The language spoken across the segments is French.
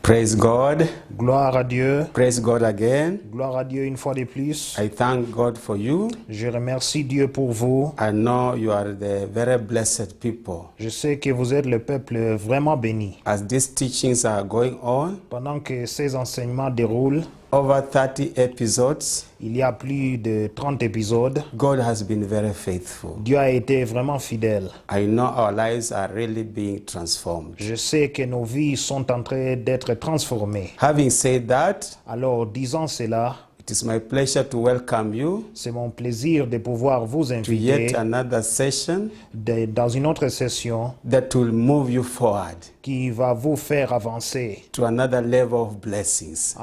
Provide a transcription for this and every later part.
Praise God. Gloire à Dieu. Praise God again. Gloire à Dieu une fois de plus. I thank God for you. Je remercie Dieu pour vous. I know you are the very blessed people. Je sais que vous êtes le peuple vraiment béni. As these teachings are going on, Pendant que ces enseignements déroulent, over 30 episodes, il y a plus de 30 épisodes. God has been very faithful. Dieu a été vraiment fidèle. I know our lives are really being transformed. Je sais que nos vies sont en train d'être transformées. Having said that, Alors, disant cela, it is my pleasure to welcome you c'est mon plaisir de pouvoir vous to inviter yet another session dans une autre session that will move you forward qui va vous faire avancer to another level of blessings.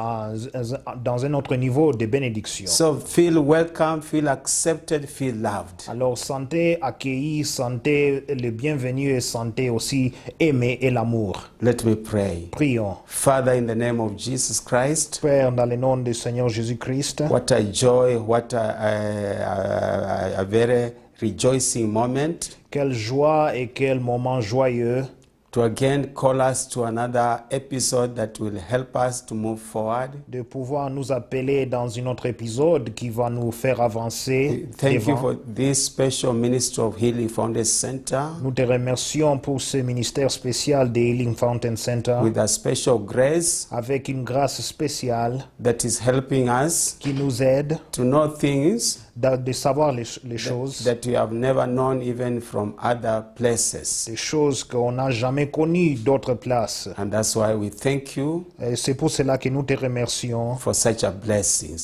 dans un autre niveau de bénédiction. So feel welcome, feel accepted, feel loved. Alors, sentez accueilli, sentez le bienvenu et sentez aussi aimer et l'amour. Let me pray. Prions. Father, in the name of Jesus Christ, Père, dans le nom du Seigneur Jésus-Christ, what a joy, what a very rejoicing moment quelle joie et quel moment joyeux to again call us to another episode that will help us to move forward. de pouvoir nous appeler dans un autre épisode qui va nous faire avancer. Thank you devant. for this special ministry of Healing Foundation Center Nous te remercions pour ce ministère spécial de Healing Fountain Center with a special grace avec une grâce spéciale that is helping us qui nous aide to know things de savoir les choses, that we have never known even from other places. des choses qu'on n'a jamais connues d'autres places. And that's why we thank you Et c'est pour cela que nous te remercions for such a blessings.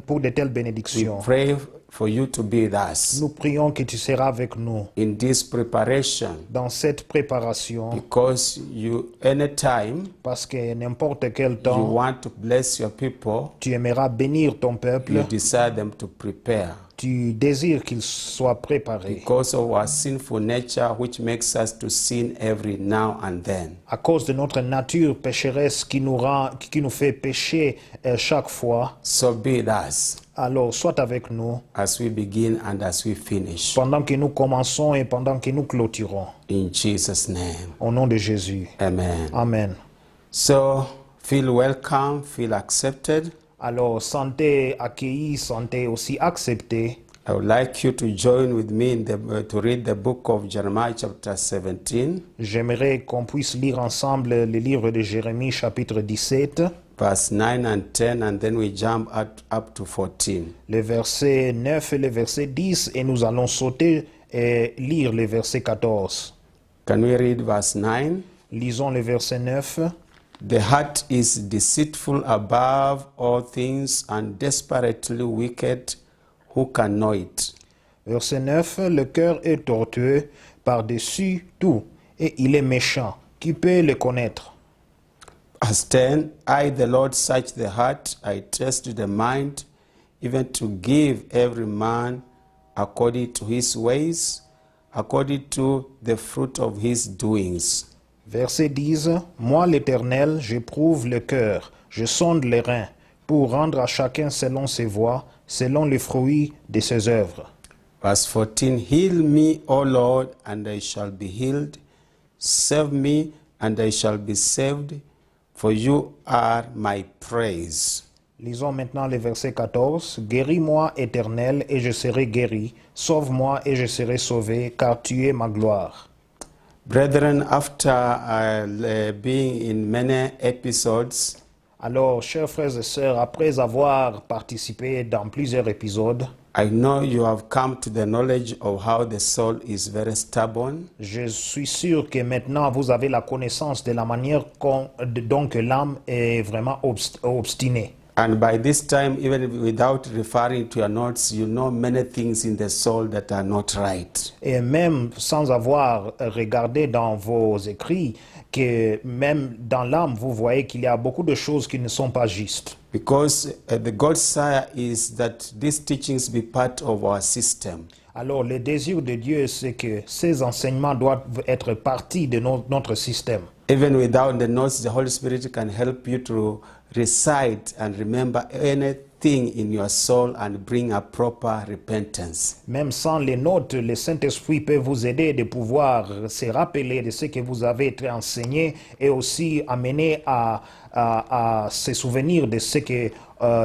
pour de telles We bénédictions. pray for you to be with us Nous prions que tu seras avec nous in this preparation, dans cette préparation because you anytime parce que n'importe quel you temps, want to bless your people, tu aimeras bénir ton you peuple, desire them to prepare tu désires qu'il soit préparé. because of our sinful nature, which makes us to sin every now and then. À cause de notre nature pécheresse qui nous fait pécher chaque fois, So be with us alors sois avec nous as we begin and as we finish. pendant que nous commençons et pendant que nous clôturons. In Jesus' name, Au nom de Jésus. amen. Amen. So feel welcome, feel accepted. Alors, sentez accueilli, sentez aussi accepté. I would like you to join with me in to read the book of Jeremiah chapter 17, J'aimerais qu'on puisse lire ensemble le livre de Jérémie chapitre 17, verse 9 and 10, and then we jump up to 14. le verset 9 et le verset 10, et nous allons sauter et lire le verset 14. Can we read verse 9? Lisons le verset 9. The heart is deceitful above all things and desperately wicked. Who can know it? Verset 9. Le cœur est tortueux par-dessus tout, et il est méchant. Qui peut le connaître? Verse 10, I, the Lord, search the heart, I test the mind, even to give every man according to his ways, according to the fruit of his doings. Verset 10. Moi, l'Éternel, j'éprouve le cœur, je sonde les reins, pour rendre à chacun selon ses voies, selon les fruits de ses œuvres. Verse 14, Heal me, O Lord, and I shall be healed. Save me, and I shall be saved, for you are my praise. Lisons maintenant le verset 14. Guéris-moi, Éternel, et je serai guéri. Sauve-moi, et je serai sauvé, car tu es ma gloire. Brethren, after being in many episodes, Alors, chers frères et sœurs, après avoir participé dans plusieurs épisodes, I know you have come to the knowledge of how the soul is very stubborn, je suis sûr que maintenant vous avez la connaissance de la manière dont que l'âme est vraiment obstinée. and by this time, even without referring to your notes, you know many things in the soul that are not right. Et même sans avoir regardé dans vos écrits, que même dans l'âme, vous voyez qu'il y a beaucoup de choses qui ne sont pas justes. Because the God's desire is that these teachings be part of our system. Alors, le désir de Dieu, c'est que ces enseignements doivent être partie de notre système. Even without the notes, the Holy Spirit can help you to recite and remember thing in your soul and bring a proper repentance. Même sans les notes, le Saint-Esprit peut vous aider de pouvoir se rappeler de ce que vous avez été enseigné et aussi amener à se souvenir de ce que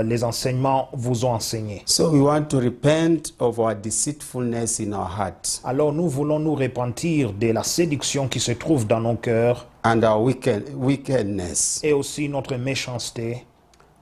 les enseignements vous ont enseigné. So we want to repent of our deceitfulness in our hearts Alors nous voulons nous repentir de la séduction qui se trouve dans nos cœurs and our wickedness. et aussi notre méchanceté.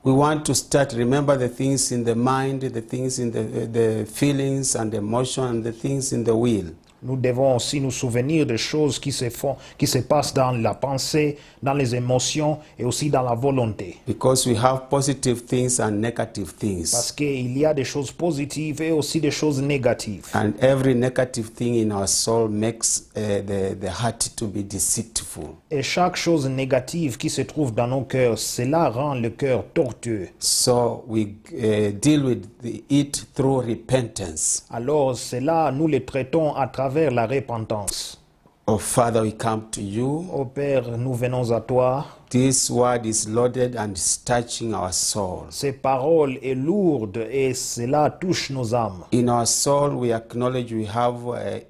We want to start, remember the things in the mind, the things in the feelings and the emotion, and the things in the will. Nous devons aussi nous souvenir des choses qui se passent dans la pensée, dans les émotions et aussi dans la volonté. Because we have positive things and negative things. Parce qu'il y a des choses positives et aussi des choses négatives. And every negative thing in our soul makes the heart to be deceitful. Et chaque chose négative qui se trouve dans nos cœurs, cela rend le cœur tortueux. So we deal with it through repentance. Alors cela, nous le traitons à travers la repentance. Oh Father, we come to you. Ô Père, nous venons à toi. This word is loaded and is touching our soul. Ces paroles sont lourdes et cela touche nos âmes. In our soul, we acknowledge we have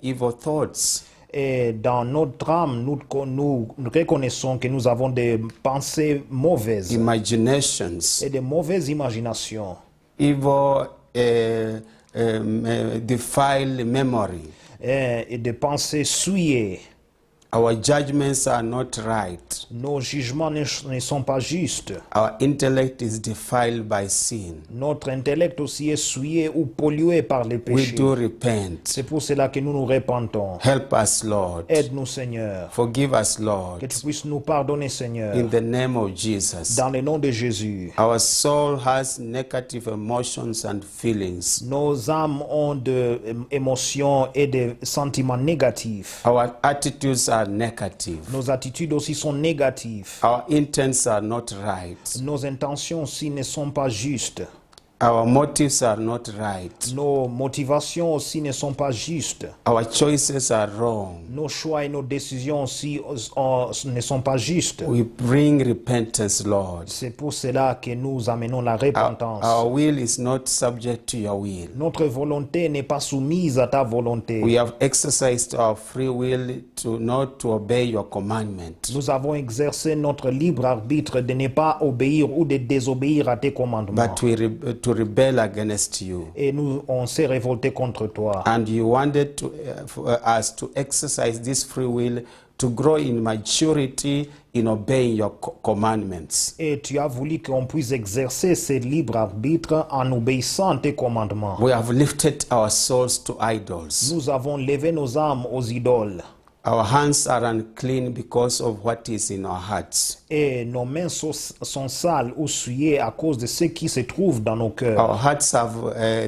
evil thoughts. Et dans notre âme, nous reconnaissons que nous avons des pensées mauvaises Imaginations, et de mauvaises imaginations, evil, defiled memory. et des pensées souillées. Our judgments are not right. Nos jugements ne sont pas justes. Our intellect is defiled by sin. Notre intellect aussi est souillé ou pollué par les We péchés. do repent. C'est pour cela que nous nous repentons. Help us, Lord. Aide-nous, Seigneur. Forgive us, Lord. Que tu puisses nous pardonner, Seigneur. In the name of Jesus. Dans le nom de Jésus. Our soul has negative emotions and feelings. Nos âmes ont des émotions et des sentiments négatifs. Our attitudes are negative. Nos attitudes aussi sont négatives. Our intents are not right. Nos intentions aussi ne sont pas justes. Our motives are not right. Nos motivations aussi ne sont pas justes. Our choices are wrong. Nos choix et nos décisions aussi ne sont pas justes. We bring repentance, Lord. C'est pour cela que nous amenons la repentance. Our will is not subject to your will. Notre volonté n'est pas soumise à ta volonté. We have exercised our free will to not to obey your commandment. Nous avons exercé notre libre arbitre de ne pas obéir ou de désobéir à tes commandements. But to rebel against you. Et on s'est révolté contre toi. And you wanted to, for us to exercise this free will to grow in maturity in obeying your commandments. Et tu as voulu qu'on puisse exercer ce libre arbitre en obéissant à tes commandements. We have lifted our souls to idols. Nous avons levé nos âmes aux idoles. Our hands are unclean because of what is in our hearts. Et nos mains sont sales ou souillées à cause de ce qui se trouve dans nos cœurs. Our hearts have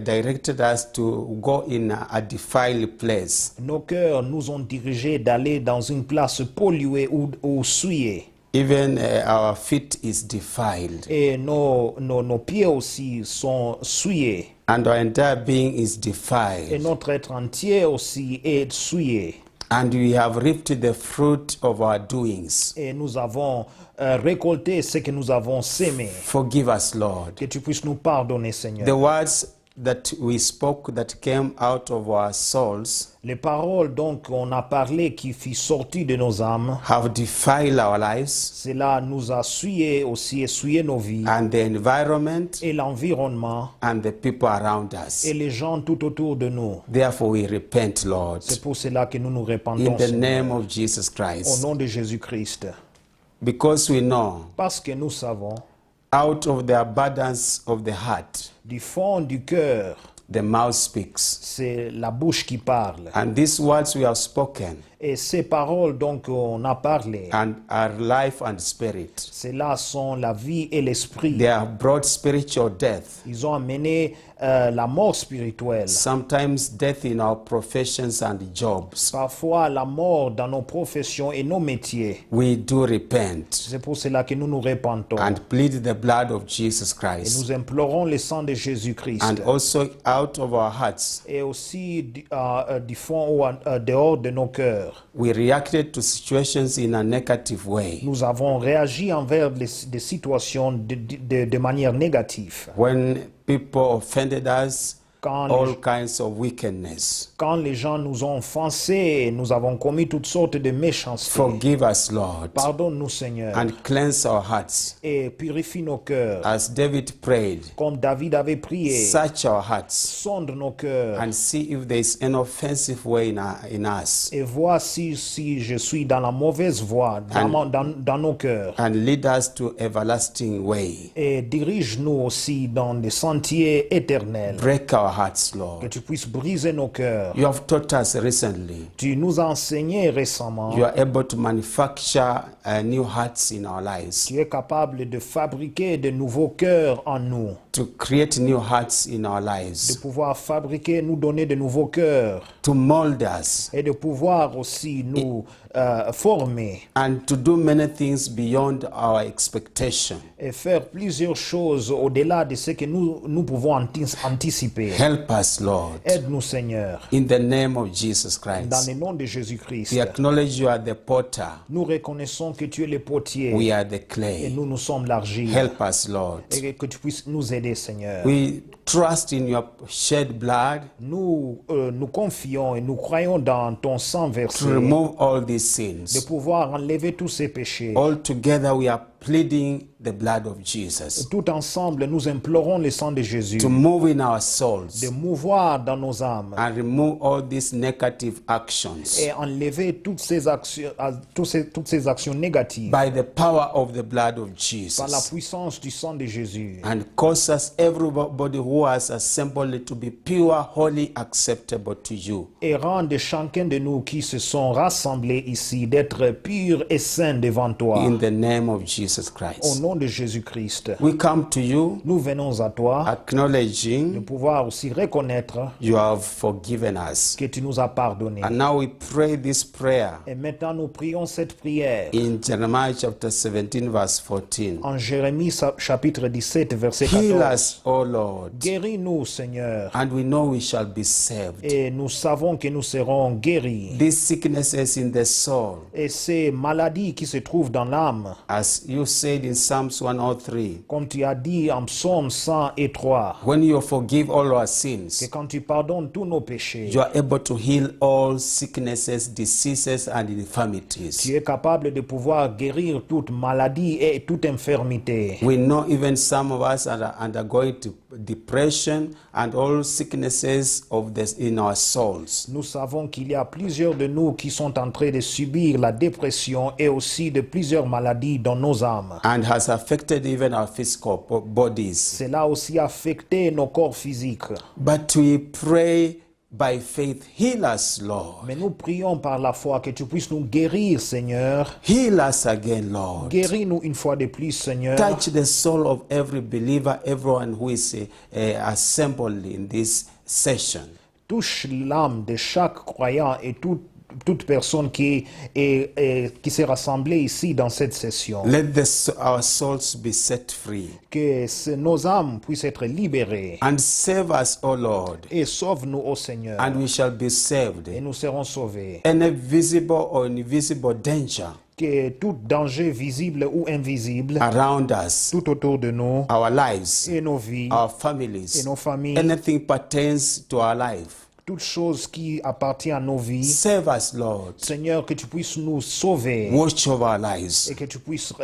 directed us to go in a defiled place. Nos cœurs nous ont dirigés d'aller dans une place polluée ou souillée. Even our feet is defiled. Et nos pieds aussi sont souillés. And our entire being is Et defiled. notre être entier aussi est souillé. And we have reaped the fruit of our doings. Et nous avons récolté ce que nous avons sémé. Forgive us, Lord. Que tu puisses nous pardonner, Seigneur. The words that we spoke that came out of our souls Les paroles donc qu'on a parlé qui fit sortir de nos âmes, have defiled our lives cela nous a souillé aussi, essuyé nos vies and the environment et l'environnement and the people around us. et les gens tout autour de nous. Therefore, we repent, Lord, C'est pour cela que nous nous in repentons, the Seigneur, name of Jesus au Christ. nom de Jésus-Christ. Because we know Parce que nous savons, out of the abundance of the heart, du fond du cœur, the mouth speaks. c'est la bouche qui parle. And these words we have spoken Et ces paroles donc on a parlé, and are life and spirit. celles-là sont la vie et l'esprit. They have brought spiritual death. Ils ont amené la mort spirituelle. Sometimes death in our professions and jobs. Parfois la mort dans nos professions et nos métiers. We do repent C'est pour cela que nous nous repentons. and plead the blood of Jesus Et Christ. nous implorons le sang de Jésus-Christ. And also out of our hearts, Et aussi du fond ou dehors de nos cœurs, cœur. We reacted to situations in a negative way. Nous avons réagi envers des situations de manière négative. When people offended us, Quand all les, kinds of wickedness. quand les gens nous ont offensés, nous avons commis toutes sortes de méchancetés. Forgive us, Lord, Pardonne-nous, Seigneur, and cleanse our hearts. et purifie nos cœurs. As David prayed, Comme David avait prié, search our hearts sonde nos cœurs and see if there is an offensive way in us, et vois si je suis dans la mauvaise voie, dans nos cœurs. and lead us to everlasting way. Et dirige-nous aussi dans des sentiers éternels. Break our hearts, Que Lord. tu puisses briser nos cœurs. You have taught us recently. Tu nous as enseigné récemment. You are able to manufacture new hearts in our lives, Tu es capable de fabriquer de nouveaux cœurs en nous. to create new hearts in our De lives, pouvoir fabriquer, nous donner de nouveaux cœurs. to mold us, Et de pouvoir aussi nous former. and to do many things beyond our expectation. Et faire plusieurs choses au-delà de ce que nous pouvons anticiper. Help us, Lord, Aide-nous, Seigneur. in the name of Jesus Dans Christ. le nom de Jésus-Christ. We acknowledge you are the potter, Nous reconnaissons que tu es le potier. we are the Et clay. nous sommes l'argile. Help us, Lord. Et que tu puisses nous aider, Seigneur. We trust in your shed blood Nous confions et nous croyons dans ton sang versé. to remove all these De sins. pouvoir enlever tous ces péchés. All together, we are pleading the blood of Jesus Tout ensemble, nous implorons le sang de Jésus to move in our de souls mouvoir dans nos âmes and remove all these negative actions et enlever toutes ces actions négatives by the power of the blood of par la Jesus, puissance du sang de Jésus. and cause us, everybody who has assembled, to be pure, holy, acceptable to you. Et rendre chacun de nous qui se sont rassemblés ici d'être purs et saints devant toi. In the name of Jesus Au Christ. nom de Jésus-Christ, We come to you nous venons à toi de acknowledging pouvoir aussi reconnaître you have forgiven us. que tu nous as pardonné. And now we pray this prayer Et maintenant, nous prions cette prière in Jeremiah chapter 17, verse 14. en Jérémie chapitre 17, verset Heal 14. us, O Lord, Guéris-nous, Seigneur, and we know we shall be saved. et nous savons que nous serons guéris. These sicknesses in the soul, Et ces maladies qui se trouvent dans l'âme, as you said in Psalms 103, comme tu as dit en Psaume 103, when you forgive all our que sins, quand tu pardonnes tous nos péchés, you are able to heal all sicknesses, diseases, and infirmities. tu es capable de pouvoir guérir toute maladie et toute infirmité. We know even some of us are undergoing depression and all sicknesses of this in our souls. Nous savons qu'il y a plusieurs de nous qui sont en train de subir la dépression et aussi de plusieurs maladies dans nos âmes. And has affected even our physical bodies. Cela a aussi affecté nos corps physiques. But we pray by faith, heal us, Lord. Mais nous prions par la foi que tu puisses nous guérir, Seigneur. Heal us again, Lord. Guéris-nous une fois de plus, Seigneur. Touch the soul of every believer, everyone who is assembled in this session. Touche l'âme de chaque croyant et toute personne qui s'est rassemblée ici dans cette session. Let our souls be set free. Que nos âmes puissent être libérées. And save us, O Lord, Et sauve-nous, ô Seigneur. and we shall be Et saved. nous serons sauvés. Any visible or invisible danger Que tout danger visible ou invisible around us, tout autour de nous our lives, et nos vies our et families, nos familles, anything pertains to our life, toutes choses qui appartiennent à nos vies, save us, Lord. Seigneur, que tu puisses nous sauver Watch over our lives et que tu puisses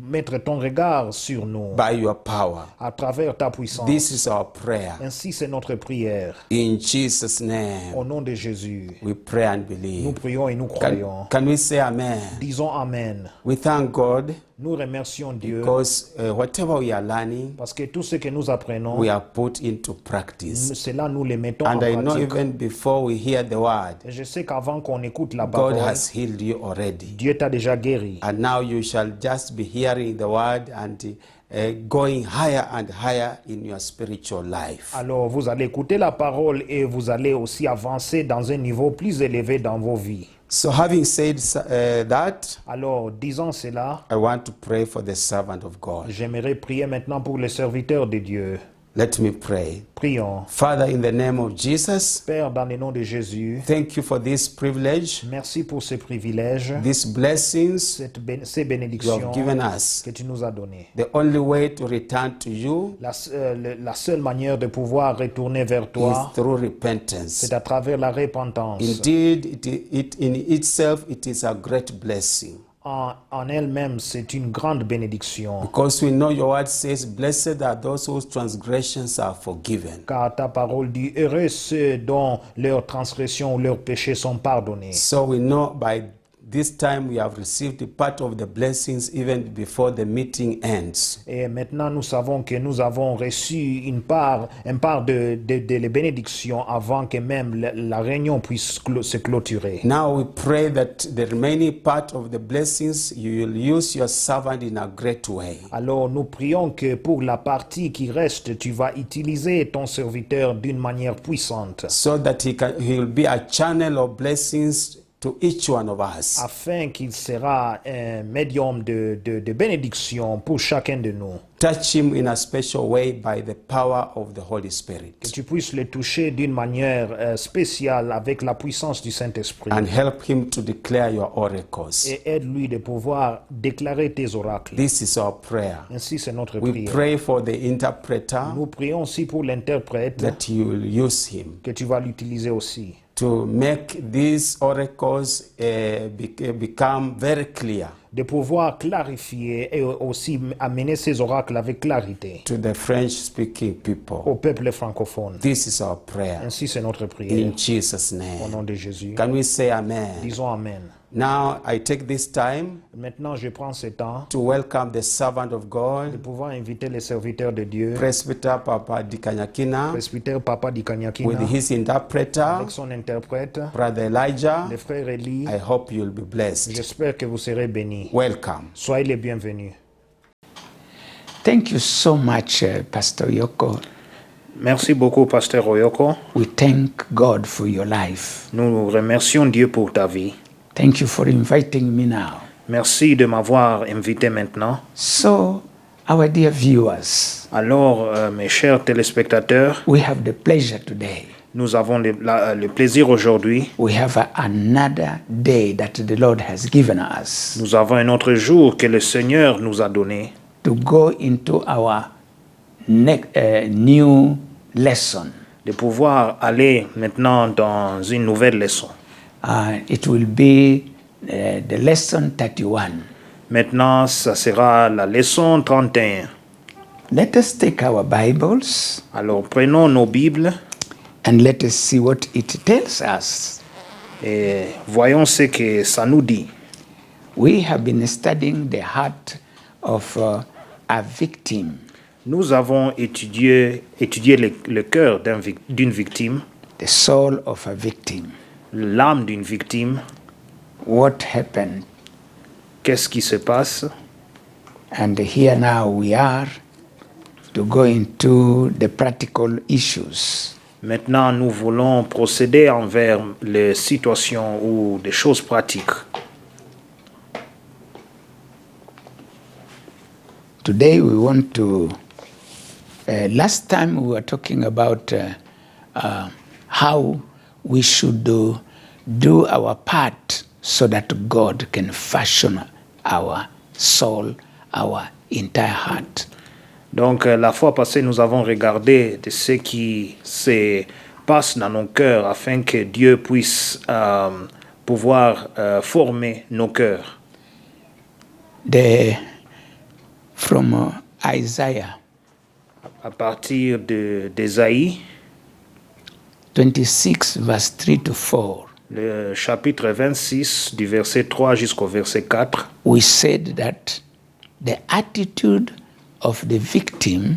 mettre ton regard sur nous by your power. à travers ta puissance. This is our prayer. Ainsi, c'est notre prière. In Jesus' name, Au nom de Jésus, we pray and nous believe. prions et nous croyons. Can we say amen? Disons Amen. We thank God Nous remercions Dieu because whatever we are learning, parce que tout ce que nous apprenons, we are put into practice. cela nous le mettons en And I know pratique. even before we hear the word, Et je sais qu'avant qu'on écoute la God parole, has healed you already. Dieu t'a déjà guéri. And now you shall just be hearing the word and going higher and higher in your spiritual life. Alors vous allez écouter la parole et vous allez aussi avancer dans un niveau plus élevé dans vos vies. So having said that, Alors, disant cela, I want to pray for the servant of God. j'aimerais prier maintenant pour les serviteurs de Dieu. Let me pray. Prions. Father, in the name of Jesus, Père, dans le nom de Jésus, thank you for this privilege, merci pour ce privilège, these blessings ces you have bénédictions given us. que tu nous as données. The only way to return to you La seule manière de pouvoir retourner vers toi, is through repentance. c'est à travers la repentance. Indeed, it in itself, it is a great blessing. En elle-même, c'est une grande bénédiction. Because we know your word says, blessed are those whose transgressions are forgiven. Car ta parole dit, heureux ceux dont leurs transgressions ou leurs péchés sont pardonnés. So we know by this time we have received part of the blessings even before the meeting ends. Et maintenant, nous savons que nous avons reçu une part de les bénédictions avant que même la réunion puisse se clôturer. Now we pray that the remaining part of the blessings you will use your servant in a great way. Alors, nous prions que pour la partie qui reste, tu vas utiliser ton serviteur d'une manière puissante, So that he will be a channel of blessings to each one of us. afin qu'il sera un médium de bénédiction pour chacun de nous. Touch him in a special way by the power of the Holy Spirit. Que tu puisses le toucher d'une manière spéciale avec la puissance du Saint-Esprit. And help him to declare your oracles. Et aide-lui de pouvoir déclarer tes oracles. This is our prayer. Ainsi, c'est notre We prière. pray for the interpreter Nous prions aussi pour l'interprète, that you will use him que tu vas l'utiliser aussi, to make these oracles become very clear de pouvoir clarifier et aussi amener ces oracles avec clarité to the French-speaking people. au peuple francophone. This is our prayer. Ainsi, c'est notre prière. In Jesus' Au name. nom de Jésus, Can we say amen? disons Amen. Now I take this time Maintenant, je prends ce temps to welcome the servant of de God, pouvoir inviter les serviteurs de Dieu, Presbyter Papa Dikanyakina, presbytère Papa with Dikanyakina, his interpreter, avec son interprète, Brother Elijah. le frère Eli. I hope you'll be blessed. J'espère que vous serez bénis. Welcome. Soyez les bienvenus. Thank you so much, Pastor Yoko. Merci beaucoup, Pasteur Oyoko. We thank God for your life. Nous remercions Dieu pour ta vie. Thank you for inviting me now. Merci de m'avoir invité maintenant. So, our dear viewers, Alors, mes chers téléspectateurs, we have the pleasure today. nous avons le plaisir aujourd'hui. We have another day that the Lord has given us Nous avons un autre jour que le Seigneur nous a donné to go into our new lesson. de pouvoir aller maintenant dans une nouvelle leçon. It will be the lesson 31. Maintenant, ça sera la leçon 31. Let us take our Bibles Alors, prenons nos Bibles and let us see what it tells us. et voyons ce que ça nous dit. We have been studying the heart of a victim. Nous avons étudié le cœur d'une victime, The soul of a victim. l'âme d'une victime. What happened? Qu'est-ce qui se passe? And here now we are to go into the practical issues. Maintenant, nous voulons procéder envers les situations ou des choses pratiques. Today we want to. Last time we were talking about how we should do our part so that God can fashion our soul, our entire heart. Donc, la fois passée, nous avons regardé de ce qui se passe dans nos cœurs afin que Dieu puisse pouvoir former nos cœurs. From Isaiah À partir d'Ésaïe, 26, verse 3 to 4, le chapitre 26, du verset 3 jusqu'au verset 4, we said that the attitude of the victim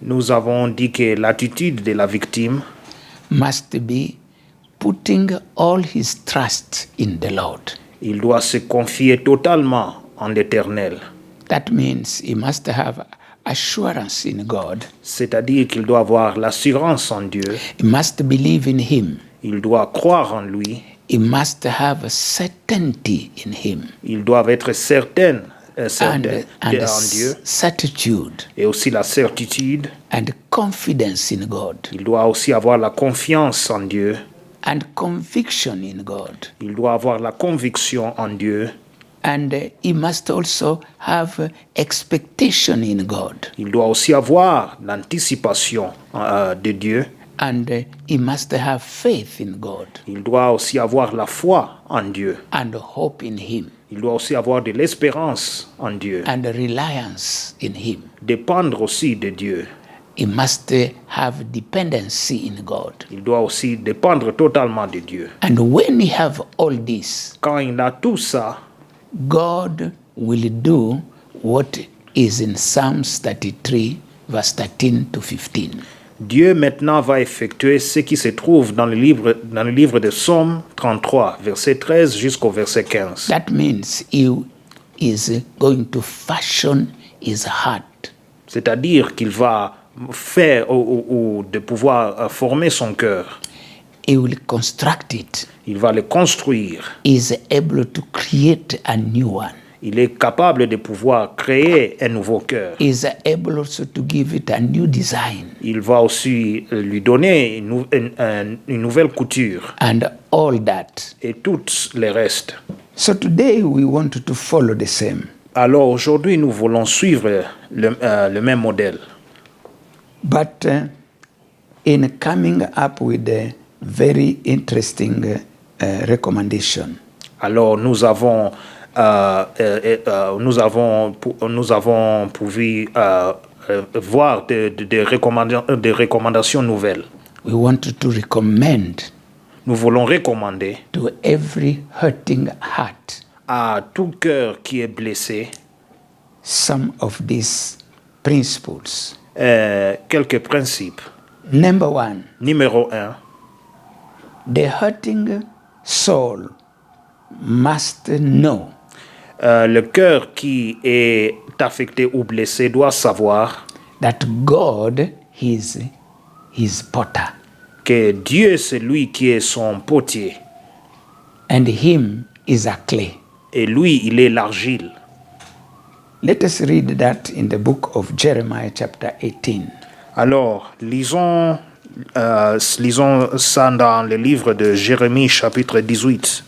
nous avons dit que l'attitude de la victime must be putting all his trust in the Lord. il doit se confier totalement en l'Éternel. That means he must have assurance in God. C'est-à-dire qu'il doit avoir l'assurance en Dieu, He must believe in him. il doit croire en lui, He must have a certainty in him. ils doivent être certains en Dieu, certitude et aussi la certitude. and confidence in God Il doit aussi avoir la confiance en Dieu. and conviction in God. Il doit avoir la conviction en Dieu. And he must also have expectation in God. Il doit aussi avoir l'anticipation de Dieu. And he must have faith in God Il doit aussi avoir la foi en Dieu. and hope in him Il doit aussi avoir de l'espérance en Dieu. and reliance in him. Dépendre aussi de Dieu. He must have dependency in God. Il doit aussi dépendre totalement de Dieu. And when he have all this, Quand il a tout ça, God will do what is in Psalms 33, verse 13 to 15. Dieu maintenant va effectuer ce qui se trouve dans le livre de Psaume 33, verset 13 jusqu'au verset 15. That means he is going to fashion his heart. C'est-à-dire qu'il va faire ou de pouvoir former son cœur. He will construct it. Il va le construire. He is able to create a new one. Il est capable de pouvoir créer un nouveau cœur. He is able also to give it a new design. Il va aussi lui donner une nouvelle couture And all that. et tout le reste. So today we want to follow the same. Alors aujourd'hui, nous voulons suivre le même modèle. But in coming up with a very interesting recommendation. Alors nous avons pu voir des recommandations nouvelles. We want to recommend Nous voulons recommander to every hurting heart à tout cœur qui est blessé some of these principles. quelques principes. Number one, Numéro 1, the hurting soul must know le cœur qui est affecté ou blessé doit savoir that God is his potter que Dieu c'est lui qui est son potier and him is a clay. et lui il est l'argile. Let us read that in the book of Jeremiah chapter 18. Alors, lisons ça dans le livre de Jérémie chapitre 18.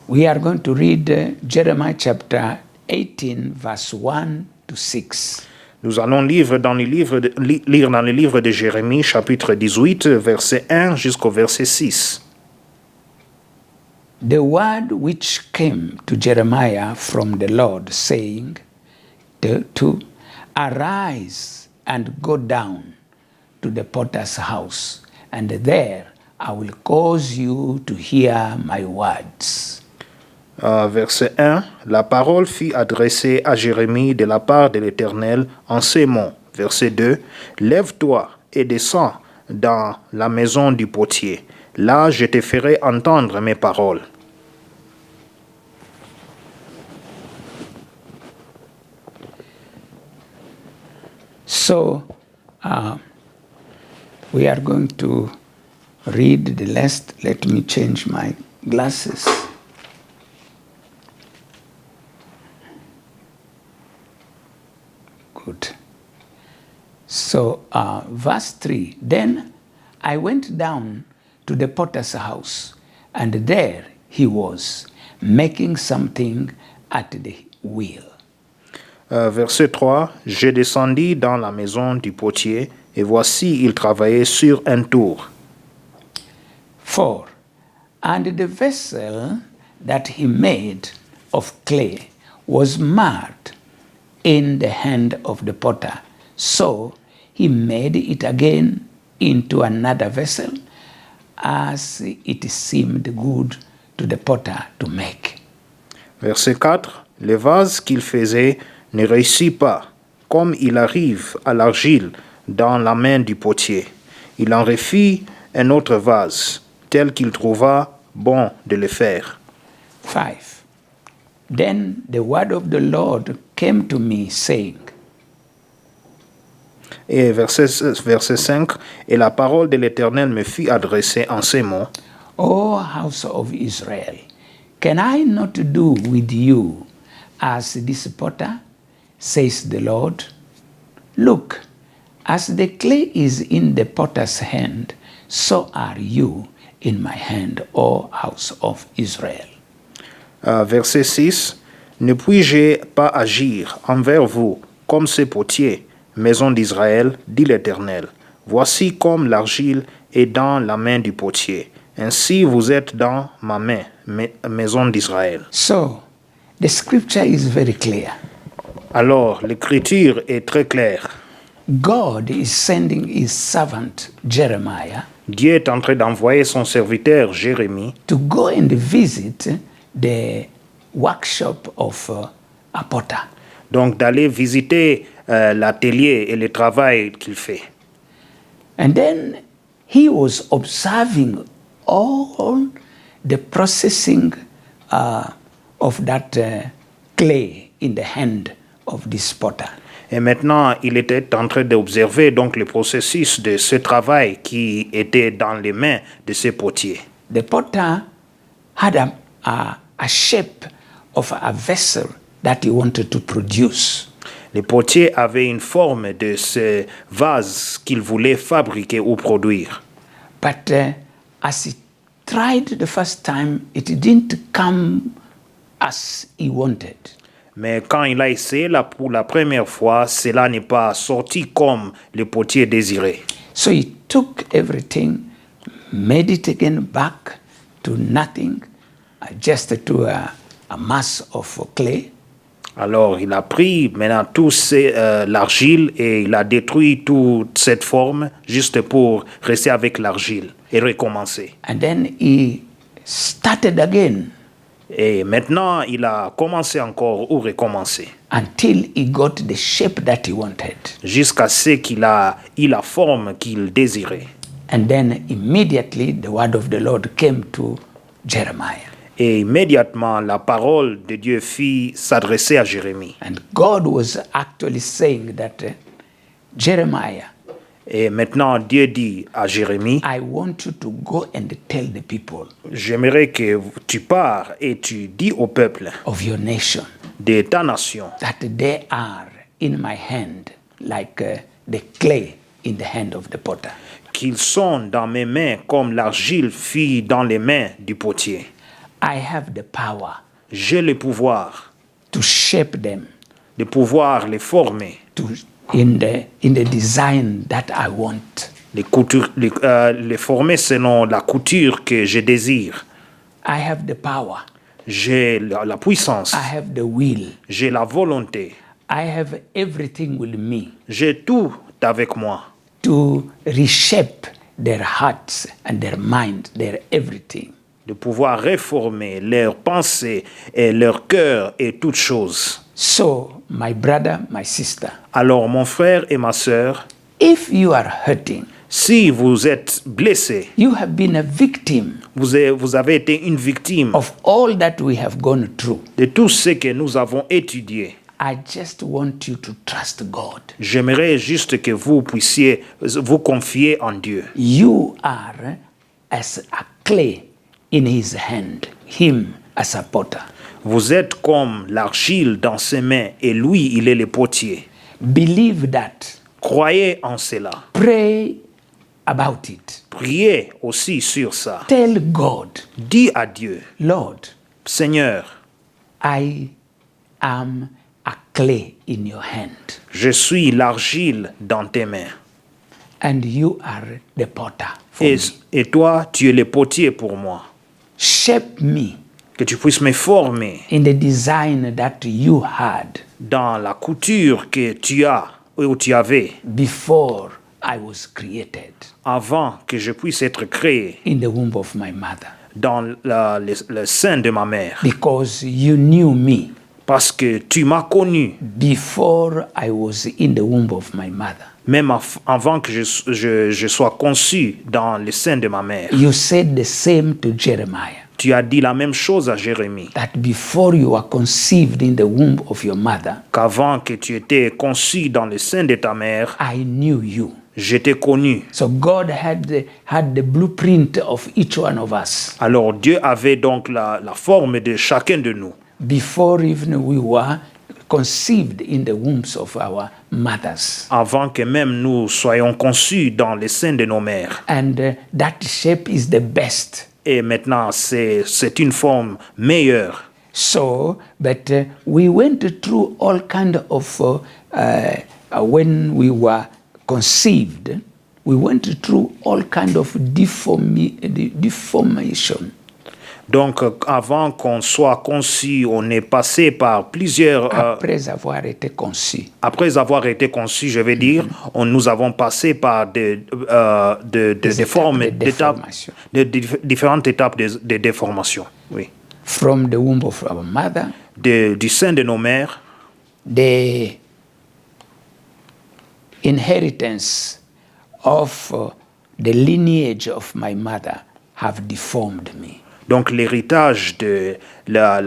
We are going to read Jeremiah chapter 18 verse 1 to 6. Nous allons lire dans le livre de Jérémie chapitre 18, verset 1 jusqu'au verset 6. The word which came to Jeremiah from the Lord, saying, to arise and go down to the potter's house, and there I will cause you to hear my words. Verset 1. La parole fut adressée à Jérémie de la part de l'Éternel en ces mots. Verset 2. Lève-toi et descends dans la maison du potier. Là, je te ferai entendre mes paroles. So, we are going to read the last. Let me change my glasses. Good. So, verse 3. Then I went down to the potter's house, and there he was, making something at the wheel. Verset 3. Je descendis dans la maison du potier, et voici, il travaillait sur un tour. 4. And the vessel that he made of clay was marred in the hand of the potter. So he made it again into another vessel, as it seemed good to the potter to make. Verset 4. Le vase qu'il faisait ne réussit pas, comme il arrive à l'argile dans la main du potier. Il en refit un autre vase, tel qu'il trouva bon de le faire. 5. Then the word of the Lord came to me, saying, Et verset 5, et la parole de l'Éternel me fut adressée en ces mots. O house of Israel, can I not do with you as this potter, says the Lord? Look, as the clay is in the potter's hand, so are you in my hand, O house of Israel. Verset 6, ne puis-je pas agir envers vous comme ce potier, maison d'Israël, dit l'Éternel. Voici comme l'argile est dans la main du potier. Ainsi vous êtes dans ma main, maison d'Israël. So, the scripture is very clear. Alors, l'écriture est très claire. God is sending his servant Jeremiah Dieu est en train d'envoyer son serviteur Jérémie to go and visit the workshop of a potter. donc d'aller visiter l'atelier et le travail qu'il fait. And then he was observing all the processing of that clay in the hand of this potter. Et maintenant, il était en train d'observer donc le processus de ce travail qui était dans les mains de ce potier. The potter had a shape of a vessel that he wanted to produce. Le potier avait une forme de ce vase qu'il voulait fabriquer ou produire. But as he tried the first time, it didn't come as he wanted. Mais quand il a essayé pour la première fois, cela n'est pas sorti comme le potier désirait. So he took everything, made it again back to nothing, just to a mass of clay. Alors il a pris maintenant tout l'argile et il a détruit toute cette forme juste pour rester avec l'argile et recommencer. And then he started again Et maintenant il a commencé encore ou recommencé until he got the shape that he wanted. jusqu'à ce qu'il a eu la forme qu'il désirait. And then immediately the word of the Lord came to Jeremiah. Et immédiatement la parole de Dieu fit s'adresser à Jérémie. And God was actually saying that Jeremiah, Et maintenant Dieu dit à Jérémie, I want you to go and tell the people j'aimerais que tu pars et tu dis au peuple of your nation de ta nation that they are in my hand like the clay in the hand of the potter. qu'ils sont dans mes mains comme l'argile fut dans les mains du potier. I have the power J'ai le pouvoir to shape them de pouvoir les former, in the design that I want. les former selon la couture que je désire. I have the power. J'ai la puissance, I have the will. j'ai la volonté, I have everything with me j'ai tout avec moi to reshape their hearts and their mind, their everything. de pouvoir réformer leurs pensées et leur cœur et toutes choses. So, my brother, my sister, Alors mon frère et ma sœur, if you are hurting, si vous êtes blessé, you have been a victim vous avez été une victime of all that we have gone through. de tout ce que nous avons étudié. I just want you to trust God. J'aimerais juste que vous puissiez vous confier en Dieu. You are as a clay in his hand, him as a potter. Vous êtes comme l'argile dans ses mains et lui, il est le potier. Believe that. Croyez en cela. Pray about it. Priez aussi sur ça. Tell God, Dis à Dieu, Lord, Seigneur, I am a clay in your hand, je suis l'argile dans tes mains. and you are the potter for me. Et toi, tu es le potier pour moi. Shape me Que tu puisses me former in the design that you had dans la couture que tu as ou tu avais before I was created avant que je puisse être créé in the womb of my mother. dans le sein de ma mère. Because you knew me Parce que tu m'as connu, before I was in the womb of my mother. même avant que je sois conçu dans le sein de ma mère. You said the same to Jeremiah. Tu as dit la même chose à Jérémie, that before you were conceived in the womb of your mother, qu'avant que tu étais conçu dans le sein de ta mère, I knew you. je t'ai connu. So God had the blueprint of each one of us Alors Dieu avait donc la forme de chacun de nous. before even we were conceived in the wombs of our mothers. Avant que même nous soyons conçus dans les seins de nos mères. And that shape is the best. Et maintenant, c'est une forme meilleure. So, but we went through all kind of, when we were conceived, we went through all kind of deformation. Donc, avant qu'on soit conçu, on est passé par plusieurs... Après avoir été conçu. Après avoir été conçu, je vais dire, nous avons passé par différentes étapes de déformation. Oui. From the womb of our mother. Du sein de nos mères. The inheritance of the lineage of my mother have deformed me. Donc l'héritage de la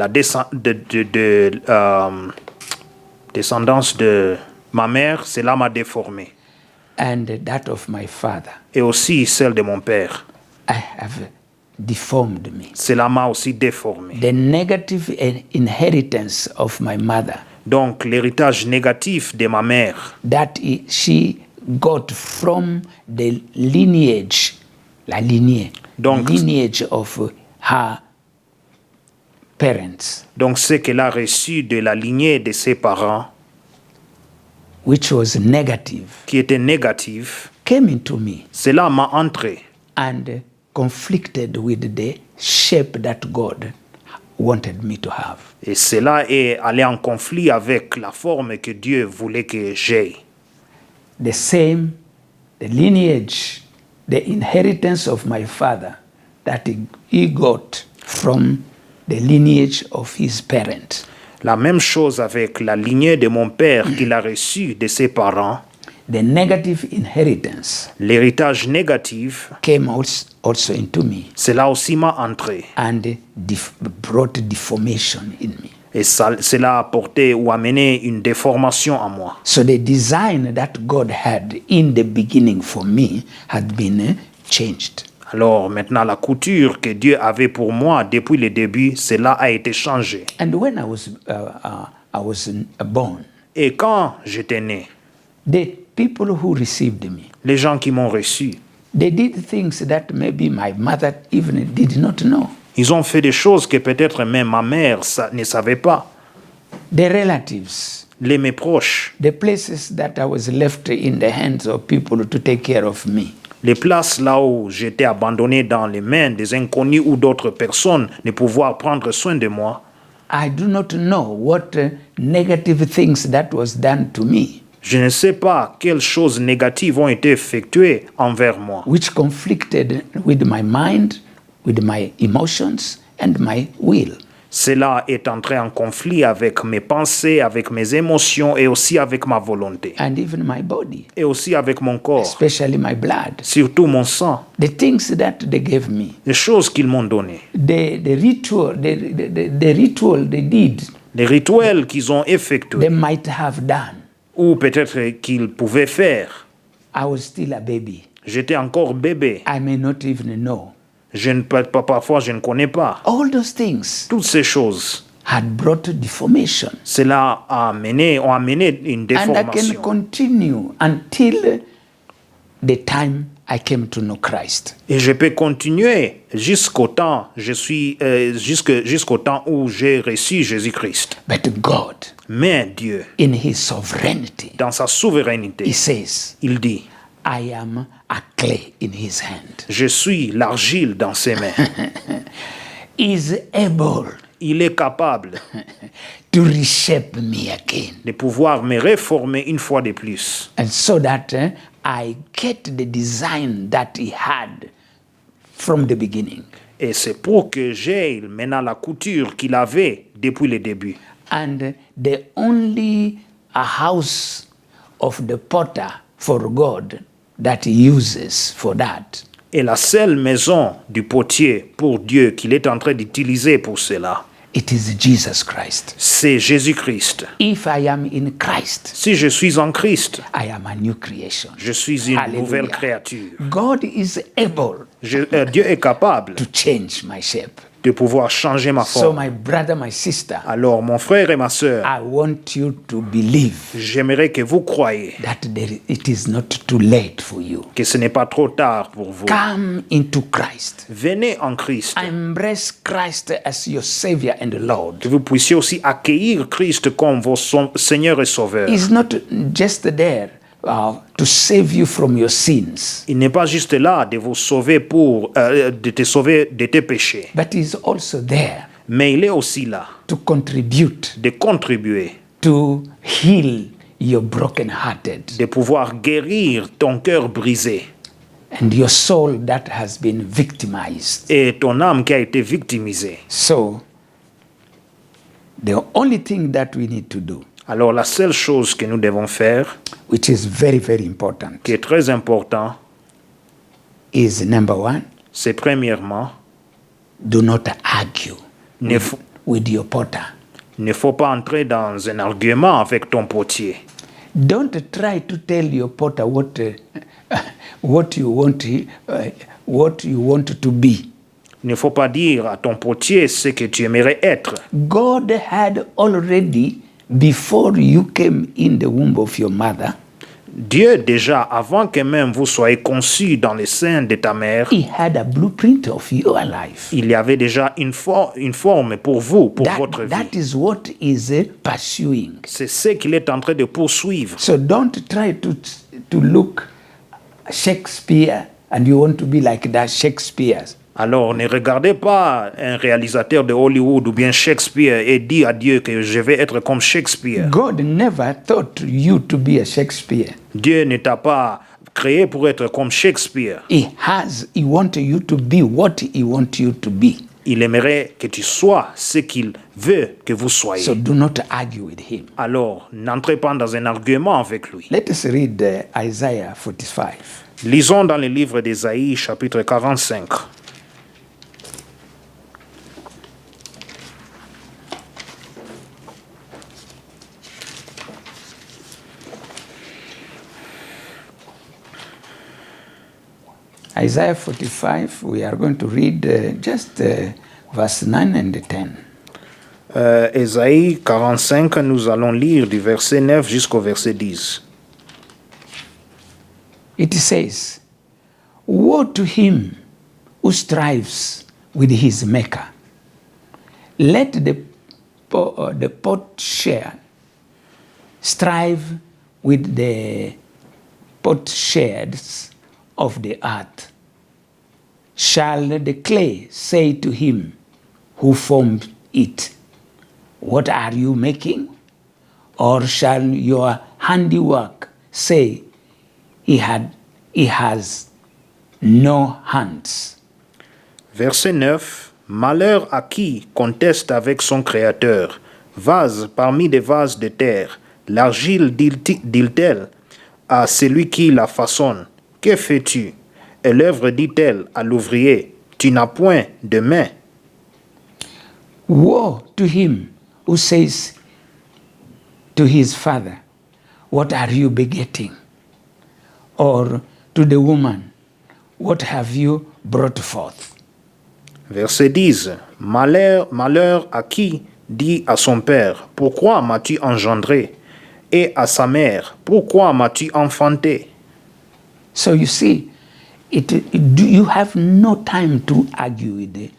descendance de ma mère, cela m'a déformé. And that of my father. Et aussi celle de mon père. I have deformed me. Cela m'a aussi déformé. The negative inheritance of my mother. Donc l'héritage négatif de ma mère. That she got from the lineage, la lignée, donc, lineage of her parents. Donc ce qu'elle a reçu de la lignée de ses parents, which was negative, qui était négatif, came into me. Cela m'a entré. And conflicted with the shape that God wanted me to have. Et cela est allé en conflit avec la forme que Dieu voulait que j'aie. The same, the lineage, the inheritance of my father that he got from the lineage of his parents. La même chose avec la lignée de mon père qu'il a reçue de ses parents. The negative inheritance. L'héritage négatif came also into me. Cela aussi m'a entré. And brought deformation in me. Et cela a apporté ou amené une déformation en moi. So the design that God had in the beginning for me had been changed. Alors maintenant la couture que Dieu avait pour moi depuis le début, cela a été changé. And when I was born. Et quand j'étais né. The people who received me. Les gens qui m'ont reçu. They did things that maybe my mother even did not know. Ils ont fait des choses que peut-être même ma mère ne savait pas. The relatives. Mes proches. The places that I was left in the hands of people to take care of me. Les places là où j'étais abandonné dans les mains des inconnus ou d'autres personnes de pouvoir prendre soin de moi. I do not know what negative things that was done to me. Je ne sais pas quelles choses négatives ont été effectuées envers moi. Which conflicted with my mind, with my emotions and my will. Cela est entré en conflit avec mes pensées, avec mes émotions et aussi avec ma volonté. And even my body. Et aussi avec mon corps. Especially my blood. Surtout mon sang. The things that they gave me. Les choses qu'ils m'ont données. The ritual they did. Les rituels qu'ils ont effectués. They might have done. Ou peut-être qu'ils pouvaient faire. I was still a baby. J'étais encore bébé. I may not even know. Parfois, je ne connais pas. All those things. Toutes ces choses. Had brought deformation. Cela ont amené une déformation. And I can continue until the time I came to know Christ. Et je peux continuer jusqu'au temps où j'ai reçu Jésus-Christ. But God, mais Dieu, in His sovereignty, dans sa souveraineté, He says, il dit, I am a clay in His hand. Je suis l'argile dans ses mains. Is able. Il est capable to reshape me again. De pouvoir me réformer une fois de plus. And so that I get the design that he had from the beginning. Et c'est pour que j'aie maintenant la couture qu'il avait depuis le début. And the only house of the potter for God that he uses for that. Et la seule maison du potier pour Dieu qu'il est en train d'utiliser pour cela, it is Jesus Christ. c'est Jésus-Christ. If I am in Christ, Si je suis en Christ, I am a new creation. je suis une Hallelujah. nouvelle créature. God is able Dieu est capable to change my shape. de pouvoir changer ma So, forme. my brother, my sister, Alors, mon frère et ma sœur, I want you to believe j'aimerais que vous croyiez that it is not too late for you. que ce n'est pas trop tard pour vous. Come into Christ. Venez en Christ. Embrace Christ as your Savior and Lord. Que vous puissiez aussi accueillir Christ comme votre Seigneur et Sauveur. He's not just there to save you from your sins, Il n'est pas juste là de vous sauver de te sauver de tes péchés, but He's also there mais il est aussi là to contribute de contribuer, to heal your broken-hearted de pouvoir guérir ton cœur brisé and your soul that has been victimized. et ton âme qui a été victimisée. So, the only thing that we need to do, Alors la seule chose que nous devons faire, which is very, very important, qui est très important, is number one, c'est premièrement, do not argue ne faut, with your potter. ne faut pas entrer dans un argument avec ton potier. Don't try to tell your potter what you want to be. Il ne faut pas dire à ton potier ce que tu aimerais être. God had already, before you came in the womb of your mother, Dieu, déjà, avant que même vous soyez conçus dans les seins de ta mère, He had a blueprint of your life. il y avait déjà une forme pour vous, pour votre vie. That is what is pursuing. C'est ce qu'il est en train de poursuivre. So don't try to look Shakespeare and you want to be like that Shakespeare. Alors, ne regardez pas un réalisateur de Hollywood ou bien Shakespeare et dis à Dieu que je vais être comme Shakespeare. God never thought you to be a Shakespeare. Dieu ne t'a pas créé pour être comme Shakespeare. He wants you to be what He wants you to be. Il aimerait que tu sois ce qu'il veut que vous soyez. So do not argue with Him. Alors, n'entrez pas dans un argument avec lui. Let us read Isaiah 45. Lisons dans le livre d'Ésaïe, chapitre 45. Isaiah 45, we are going to read just verse 9 and 10. Ésaïe 45, nous allons lire du verset 9 jusqu'au verset 10. It says, "Woe to him who strives with his maker. Let the potsherd strive with the potsherds of the earth. Shall the clay say to him who formed it, what are you making? Or shall your handiwork say, he has no hands?" Verset 9. Malheur à qui conteste avec son Créateur. Vase parmi des vases de terre. L'argile dit-elle à celui qui la façonne. Que fais-tu? Et l'œuvre dit-elle à l'ouvrier. Tu n'as point de main. Woe to him who says to his father, what are you begetting? Or to the woman, what have you brought forth? Verset 10. Malheur à qui dit à son père, pourquoi m'as-tu engendré? Et à sa mère, pourquoi m'as-tu enfanté? So you see, you have no time to argue with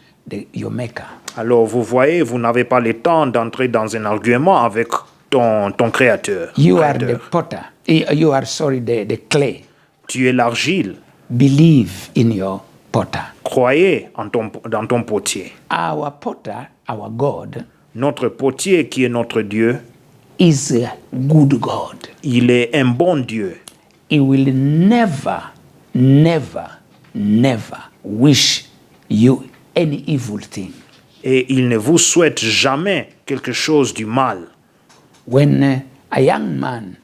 your maker. Alors vous voyez, vous n'avez pas le temps d'entrer dans un argument avec ton créateur. You are the potter. You are, the clay. Tu es l'argile. Believe in your potter. Croyez dans ton potier. Our potter, our God, Notre potier qui est notre Dieu, is a good God. il est un bon Dieu. He will never, never, never wish you any evil thing. Et il ne vous souhaite jamais quelque chose du mal. When a young man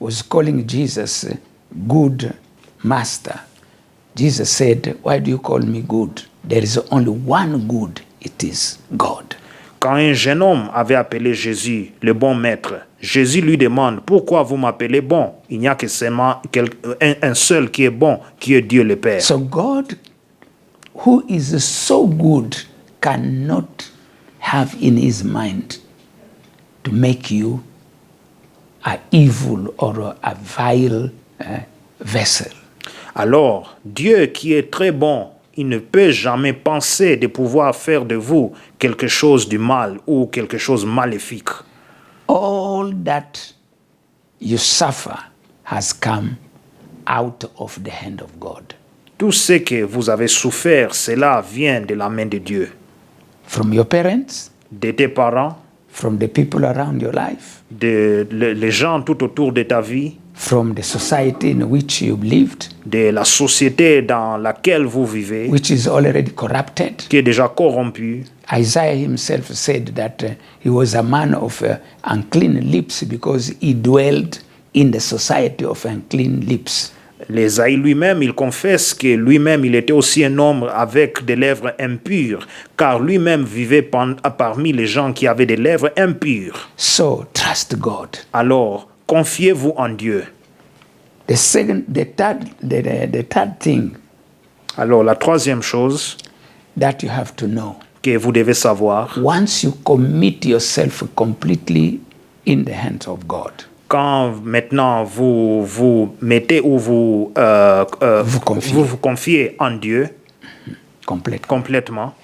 was calling Jesus good master, Jesus said, "Why do you call me good? There is only one good, it is God." Quand un jeune homme avait appelé Jésus le bon maître, Jésus lui demande, pourquoi vous m'appelez bon? Il n'y a que seulement un seul qui est bon, qui est Dieu le Père. So God, who is so good, cannot have in his mind to make you a evil or a vile vessel. Alors, Dieu qui est très bon, il ne peut jamais penser de pouvoir faire de vous quelque chose du mal ou quelque chose maléfique. All that you suffer has come out of the hand of God. Tout ce que vous avez souffert, cela vient de la main de Dieu. From your parents, De tes parents, from the people around your life, les gens tout autour de ta vie, from the society in which you've lived, de la société dans laquelle vous vivez, which is already corrupted. qui est déjà corrompue. Isaiah himself said that he was a man of unclean lips because he dwelled in the society of unclean lips. Ésaïe lui-même, il confesse que lui-même, il était aussi un homme avec des lèvres impures, car lui-même vivait parmi les gens qui avaient des lèvres impures. So trust God. Alors, confiez-vous en Dieu. The third thing Alors, la troisième chose that you have to know, que vous devez savoir, once you commit yourself completely in the hands of God, quand maintenant vous vous mettez ou vous vous confiez en Dieu complètement,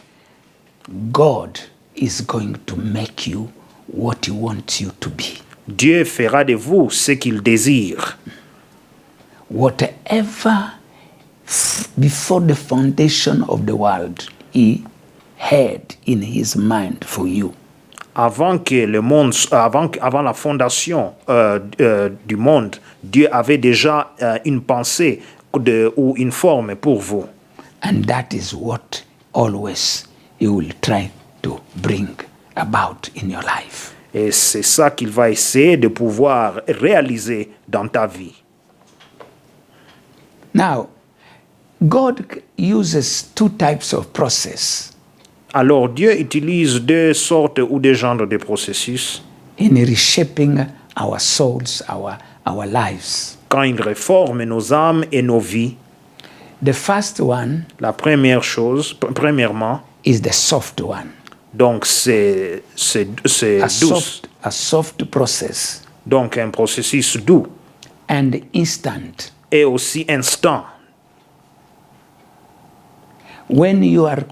God is going to make you what he wants you to be. Dieu fera de vous ce qu'il désire. Whatever before the foundation of the world he had in his mind for you, Avant que le monde, avant la fondation du monde, Dieu avait déjà une pensée ou une forme pour vous. and that is what always he will try to bring about in your life. Et c'est ça qu'il va essayer de pouvoir réaliser dans ta vie. Now, God uses two types of process Alors Dieu utilise deux sortes ou deux genres de processus in reshaping our souls, our lives. quand il réforme nos âmes et nos vies. The first one La première chose, premièrement, is the soft one, donc c'est douce. a soft process Donc un processus doux and instant. et aussi instant. When you have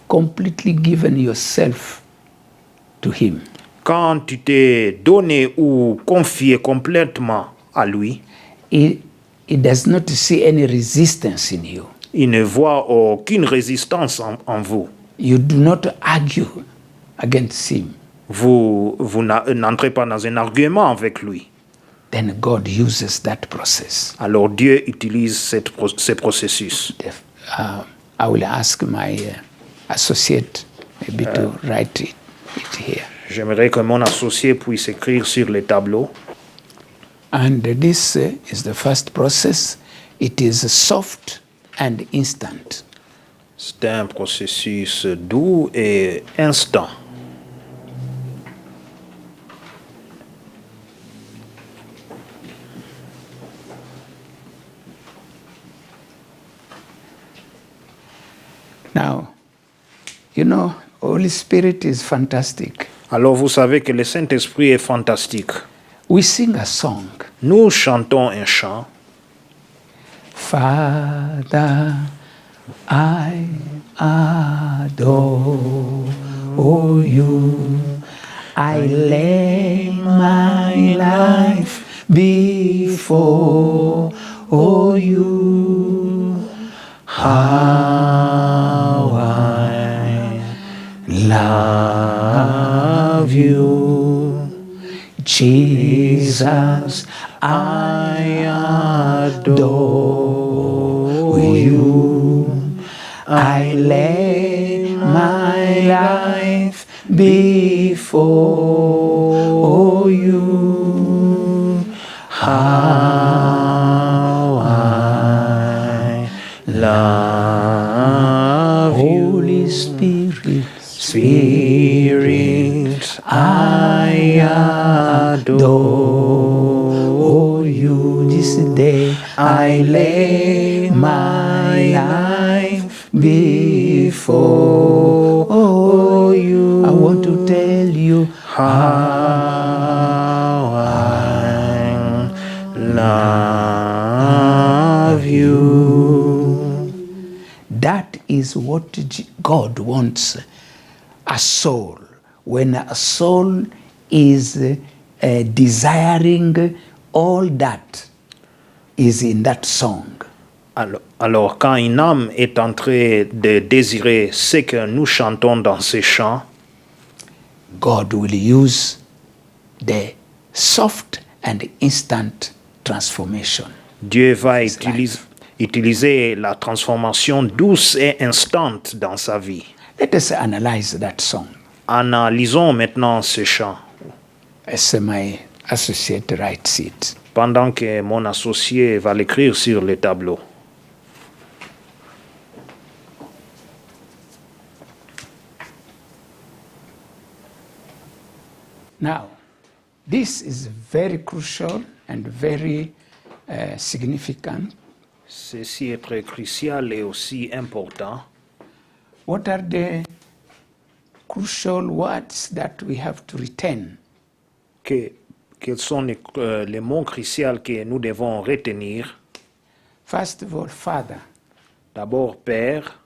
completely given yourself to him, Quand tu t'es donné ou confié complètement à lui, he does not see any resistance in you. il ne voit aucune résistance en vous. You do not argue against him. Vous n'entrez pas dans un argument avec lui. Then God uses that process. Alors Dieu utilise ce processus. I will ask my associate maybe to write it here. J'aimerais que mon associé puisse écrire sur les tableaux. And this is the first process. It is soft and instant. C'est un processus doux et instant. Now, you know, Holy Spirit is fantastic. Alors vous savez que le Saint-Esprit est fantastique. We sing a song. Nous chantons un chant. Father, I adore you. I lay my life before you. How I love you, Jesus, I adore you. I lay my life before you. How I love you. Holy Spirit, Spirit, I adore you this day. I lay my life before you. I want to tell you how I love you. that is what God wants a soul. When a soul is desiring all that is in that song, Alors, quand une âme est en train de désirer ce que nous chantons dans ces chants, God will use the soft and instant transformation. Dieu va His life. utiliser la transformation douce et instante dans sa vie. Let us analyze that song Analysons maintenant ce chant, as my associate writes it. pendant que mon associé va l'écrire sur le tableau. Now, this is very crucial and very significant. Ceci est très crucial et aussi important. What are the crucial words that we have to retain? Quels sont les mots cruciaux que nous devons retenir? First of all, Father. D'abord, Père.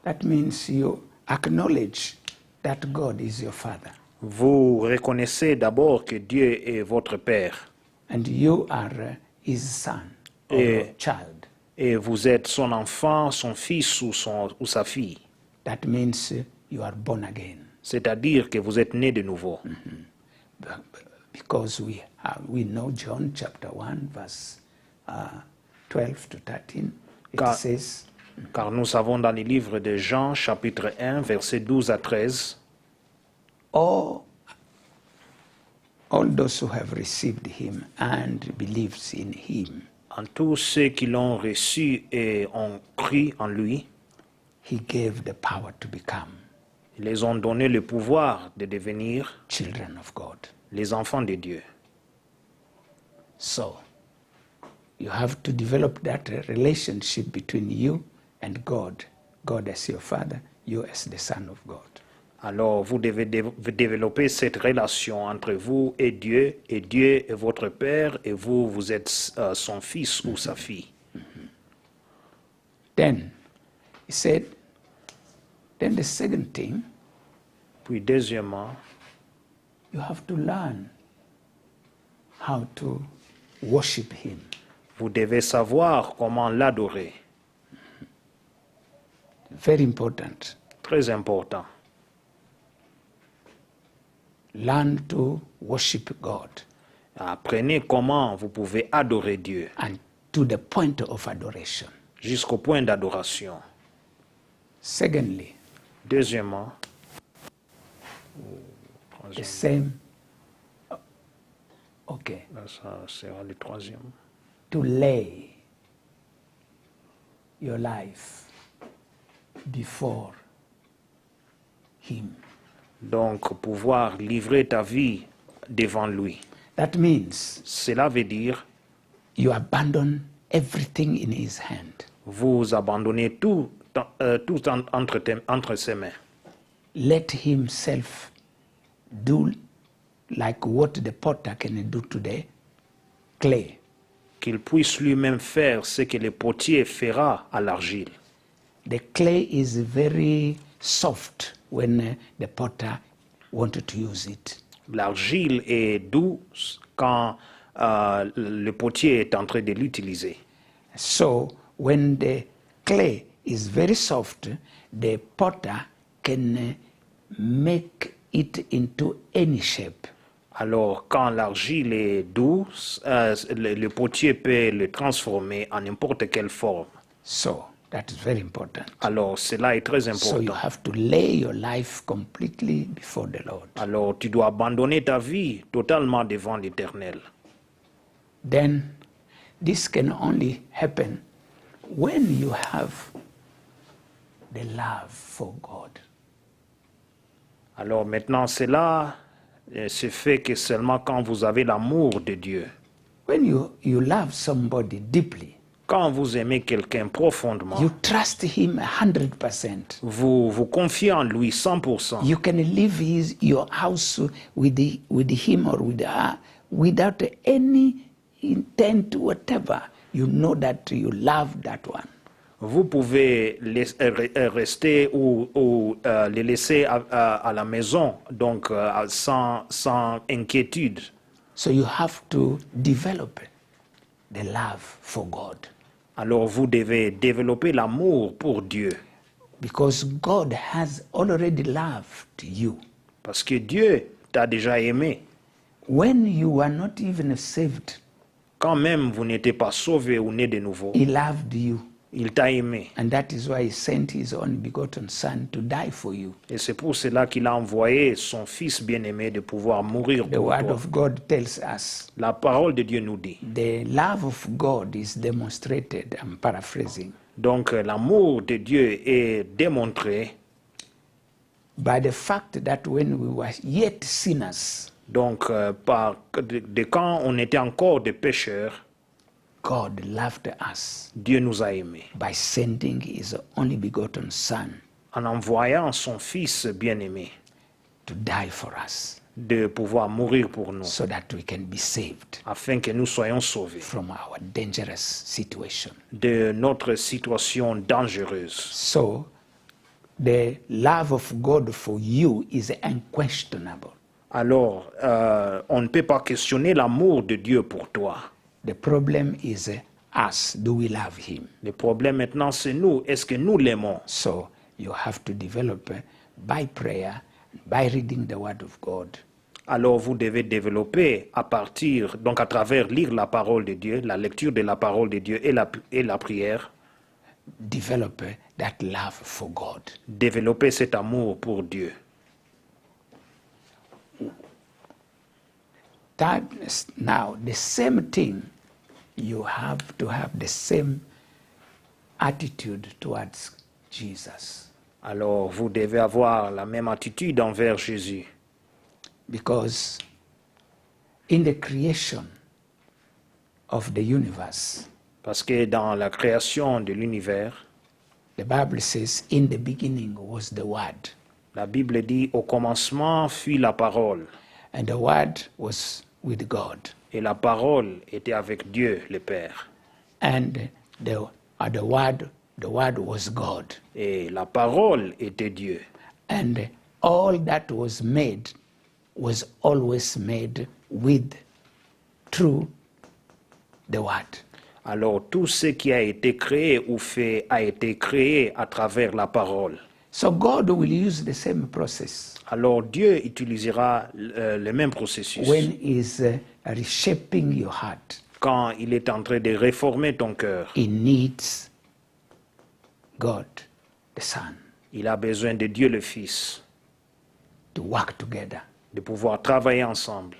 That means you acknowledge that God is your Father. Vous reconnaissez d'abord que Dieu est votre Père. And you are his son or child. Et vous êtes son enfant, son fils ou sa fille. That means you are born again. C'est-à-dire que vous êtes né de nouveau. Because we know John chapter 1 verse 12 to 13. It says, Car nous savons dans le livre de Jean, chapitre 1, versets 12 à 13, all those who have received him and believes in him, en tous ceux qui l'ont reçu et ont cru en lui, he gave the power to become ils les ont donné le pouvoir de devenir children of God. les enfants de Dieu. So, you have to develop that relationship between you and God. God as your father, you as the son of God. Alors vous devez développer cette relation entre vous et Dieu est votre Père, et vous êtes son fils ou sa fille. Then, he said, then the second thing, Puis deuxièmement, you have to learn how to worship him. vous devez savoir comment l'adorer. Very important. Très important. Learn to worship God, Apprenez comment vous pouvez adorer Dieu and to the point of adoration. jusqu'au point d'adoration. Secondly, Deuxièmement, the same, okay, ça sera le troisième. to lay your life before him. Donc, pouvoir livrer ta vie devant lui. That means Cela veut dire, you abandon everything in his hand. vous abandonnez tout entre ses mains. Let himself do like what the potter can do to the clay. Qu'il puisse lui-même faire ce que le potier fera à l'argile. The clay is very soft when the potter wanted to use it. L'argile est douce quand le potier est en train de l'utiliser. So when the clay is very soft, the potter can make it into any shape. Alors, quand l'argile est douce, le potier peut le transformer en n'importe quelle forme. So that is very important. Alors, cela est très So you important. have to lay your life completely before the Lord. Alors, tu dois abandonner ta vie totalement devant l'Éternel. Then this can only happen when you have the love for God, Alors maintenant, cela se fait que seulement quand vous avez l'amour de Dieu, when you love somebody deeply, quand vous aimez quelqu'un profondément, you trust him 100%. vous vous confiez en lui 100%. You can leave your house with him or with her without any intent whatever. You know that you love that one. Vous pouvez rester ou les laisser à la maison, donc sans inquiétude. So you have to develop the love for God. Alors vous devez développer l'amour pour Dieu. Because God has already loved you. Parce que Dieu t'a déjà aimé. When you were not even saved, Quand même vous n'étiez pas sauvé ou né de nouveau, he loved you. il t'a aimé. And that is why he sent his only begotten son to die for you. Et c'est pour cela qu'il a envoyé son Fils bien-aimé de pouvoir mourir The pour word toi. of God tells us La parole de Dieu nous dit. the love of God is demonstrated, I'm paraphrasing, Donc l'amour de Dieu est démontré by the fact that when we were yet sinners, donc par de quand on était encore des pécheurs, God loved us Dieu nous a aimés by sending his only begotten son en envoyant son Fils bien-aimé to die for us de pouvoir mourir pour nous so that we can be saved afin que nous soyons sauvés from our dangerous situation. de notre situation dangereuse. So the love of God for you is unquestionable. Alors, on ne peut pas questionner l'amour de Dieu pour toi. The problem is us. Do we love him? Le problème maintenant, c'est nous. Est-ce que nous l'aimons? So you have to develop by prayer, by reading the word of God. Alors vous devez développer donc à travers lire la parole de Dieu, la lecture de la parole de Dieu et la prière, Develop that love for God. développer cet amour pour Dieu. That is now the same thing. You have to have the same attitude towards Jesus. Alors vous devez avoir la même attitude envers Jésus. Because in the creation of the universe, Parce que dans la création de l'univers, the Bible says, in the beginning was the Word, la Bible dit au commencement fut la parole. and the Word was with God. Et la parole était avec Dieu, le Père. And the Word was God. Et la parole était Dieu. And all that was made was always made through the Word. Alors tout ce qui a été créé ou fait a été créé à travers la parole. So God will use the same process Alors Dieu utilisera le même processus when He's reshaping your heart. quand il est en train de réformer ton cœur. He needs God, the Son, Il a besoin de Dieu le Fils, to work together. de pouvoir travailler ensemble.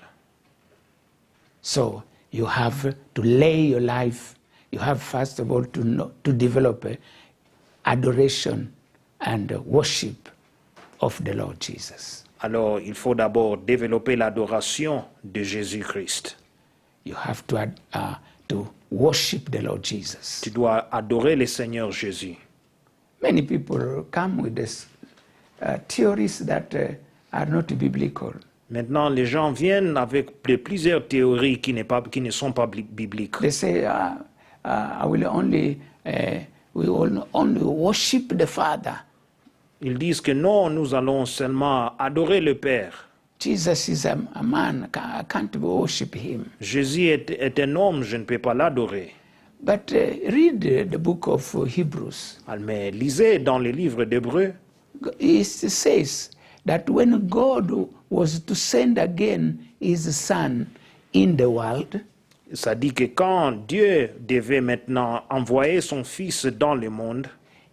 So you have to lay your life. You have first of all to develop adoration and worship of the Lord Jesus. Alors il faut d'abord développer l'adoration de Jésus-Christ. You have to worship the Lord Jesus. Tu dois adorer le Seigneur Jésus. Many people come with this theories that are not biblical. Maintenant, les gens viennent avec plusieurs théories qui ne sont pas bibliques. They say, we will only worship the Father. Ils disent que non, nous allons seulement adorer le Père. Jesus is a man, I can't worship him. Jésus est un homme, je ne peux pas l'adorer. But read the book of Hebrews. Mais lisez dans le livre d'Hébreux, It says that when God was to send again his Son in the world, ça dit que quand Dieu devait maintenant envoyer son Fils dans le monde,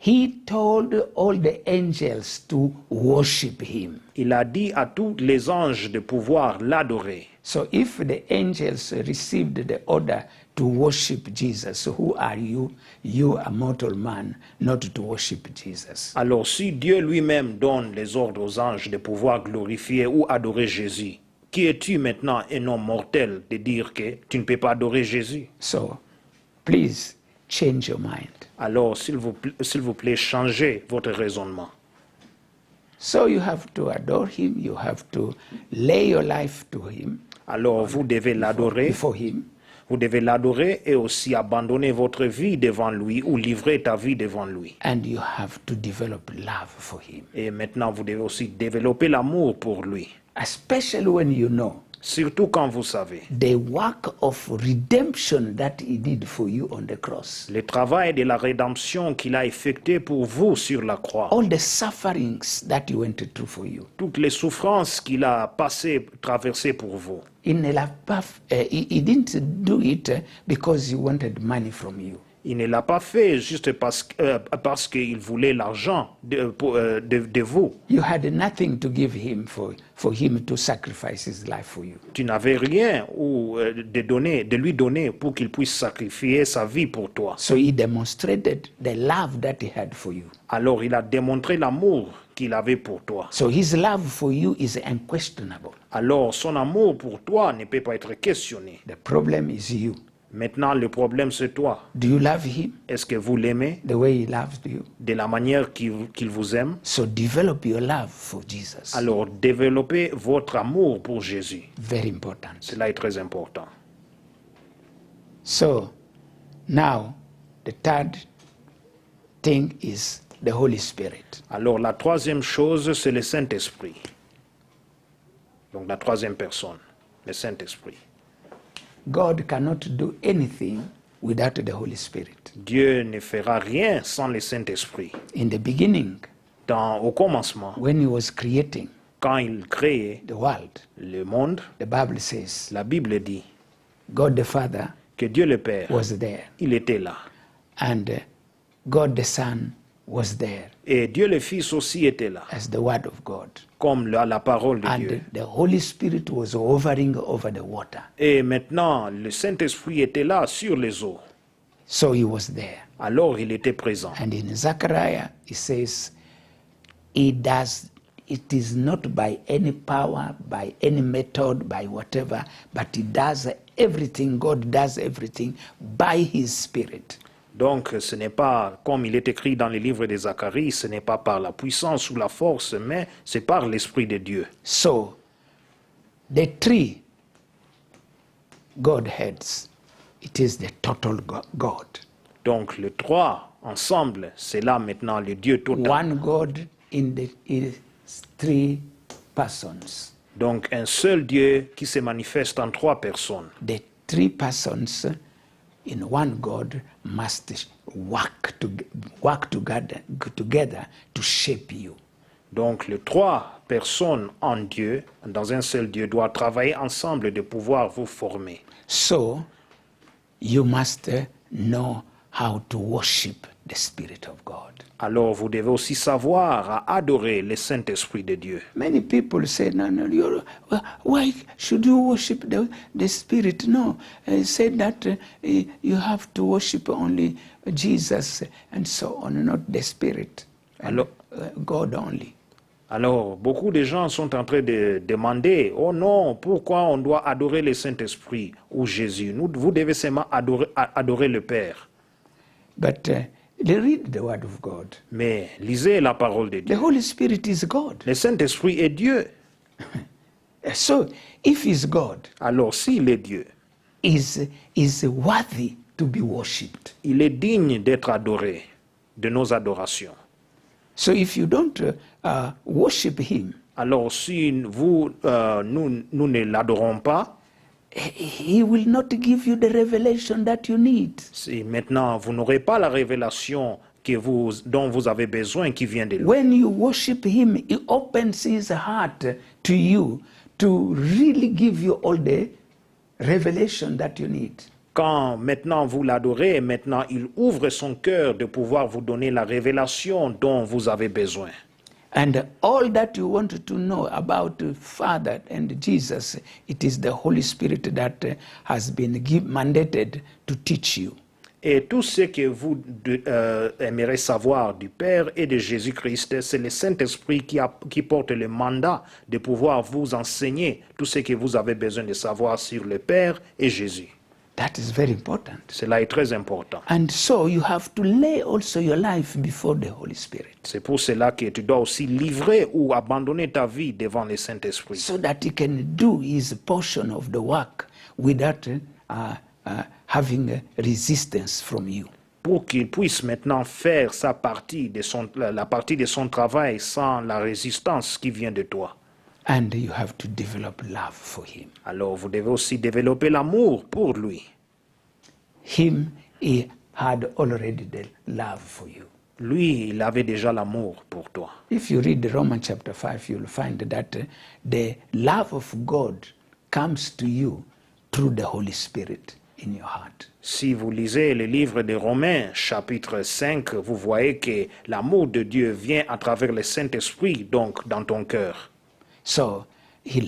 He told all the angels to worship him. Il a dit à tous les anges de pouvoir l'adorer. So if the angels received the order to worship Jesus, who are you? You, a mortal man, not to worship Jesus. Alors si Dieu lui-même donne les ordres aux anges de pouvoir glorifier ou adorer Jésus, qui es-tu maintenant, un homme mortel, de dire que tu ne peux pas adorer Jésus? So please change your mind. Alors s'il vous plaît, changez votre raisonnement. So you have to adore him, you have to lay your life to him, Alors vous devez l'adorer. before him. Vous devez l'adorer et aussi abandonner votre vie devant lui ou livrer ta vie devant lui. And you have to develop love for him. Et maintenant, vous devez aussi développer l'amour pour lui. Especially when you know Surtout quand vous savez the work of redemption that he did for you on the cross. le travail de la rédemption qu'il a effectué pour vous sur la croix. All the sufferings that he went through for you. Toutes les souffrances qu'il a traversées pour vous. He didn't do it because he wanted money from you. Il ne l'a pas fait juste parce qu'il voulait l'argent de vous. You had nothing to give him for him to sacrifice his life for you. Tu n'avais rien de lui donner pour qu'il puisse sacrifier sa vie pour toi. So he demonstrated the love that he had for you. Alors il a démontré l'amour qu'il avait pour toi. So his love for you is unquestionable. Alors son amour pour toi ne peut pas être questionné. The problem is you. Maintenant, le problème, c'est toi. Do you love him Est-ce que vous l'aimez the way he loved you? de la manière qu'il vous aime? So develop your love for Jesus. Alors, développez votre amour pour Jésus. Very important. Cela est très important. So now the third thing is the Holy Spirit. Alors, la troisième chose, c'est le Saint-Esprit. Donc, la troisième personne, le Saint-Esprit. God cannot do anything without the Holy Spirit. Dieu ne fera rien sans le Saint-Esprit. In the beginning, Au commencement, when he was creating quand il créait the world, le monde, the Bible says la Bible dit God the Father que Dieu le Père, was there il était là. and God the Son was there Et Dieu le Fils aussi était là, as the Word of God. comme la parole de Dieu. And the Holy Spirit was hovering over the water. Et maintenant, le Saint-Esprit était là sur les eaux. So he was there. Alors il était présent. And in Zechariah, he says, it is not by any power, by any method, by whatever, but he does everything, God does everything by his Spirit. Donc ce n'est pas, comme il est écrit dans le livre de Zacharie, ce n'est pas par la puissance ou la force, mais c'est par l'Esprit de Dieu. So, the three Godheads, it is the total God. Donc les trois ensemble, c'est là maintenant le Dieu total. One God in three persons. Donc un seul Dieu qui se manifeste en trois personnes. The three persons in one God must work together to shape you. Donc les trois personnes en Dieu, dans un seul Dieu, doivent travailler ensemble de pouvoir vous former. So you must know how to worship the Spirit of God. Alors vous devez aussi savoir à adorer le Saint-Esprit de Dieu. Many people say, no, why should you worship the Spirit? No, say that you have to worship only Jesus and so on, not the Spirit, and, God only. Alors, beaucoup de gens sont en train de demander, oh non, pourquoi on doit adorer le Saint-Esprit ou Jésus? Vous devez seulement adorer le Père. But they read the Word of God. Mais lisez la parole de Dieu. The Holy Spirit is God. Le Saint-Esprit est Dieu. So, if he's God, alors s'il est Dieu, is worthy to be worshipped. Il est digne d'être adoré, de nos adorations. So if you don't worship him, alors si nous ne l'adorons pas, he will not give you the revelation that you need. Si maintenant vous n'aurez pas la révélation dont vous avez besoin qui vient de lui. When you worship him, he opens his heart to you to really give you all the revelation that you need. Quand maintenant vous l'adorez, maintenant il ouvre son cœur de pouvoir vous donner la révélation dont vous avez besoin. And all that you want to know about the Father and Jesus, it is the Holy Spirit that has been mandated to teach you. Et tout ce que vous aimerez savoir du Père et de Jésus-Christ, c'est le Saint-Esprit qui porte le mandat de pouvoir vous enseigner tout ce que vous avez besoin de savoir sur le Père et Jésus. That is very important. Cela est très important. And so you have to lay also your life before the Holy Spirit, C'est pour cela que tu dois aussi livrer ou abandonner ta vie devant le Saint-Esprit. so that he can do his portion of the work without having a resistance from you. Pour qu'il puisse maintenant faire sa partie la partie de son travail sans la résistance qui vient de toi. And you have to develop love for him. Alors vous devez aussi développer l'amour pour lui. Him, he had already the love for you. Lui, il avait déjà l'amour pour toi. If you read Romans chapter 5, you'll find that the love of God comes to you through the Holy Spirit in your heart. Si vous lisez le livre de Romains, chapitre 5, vous voyez que l'amour de Dieu vient à travers le Saint-Esprit, donc dans ton cœur. So his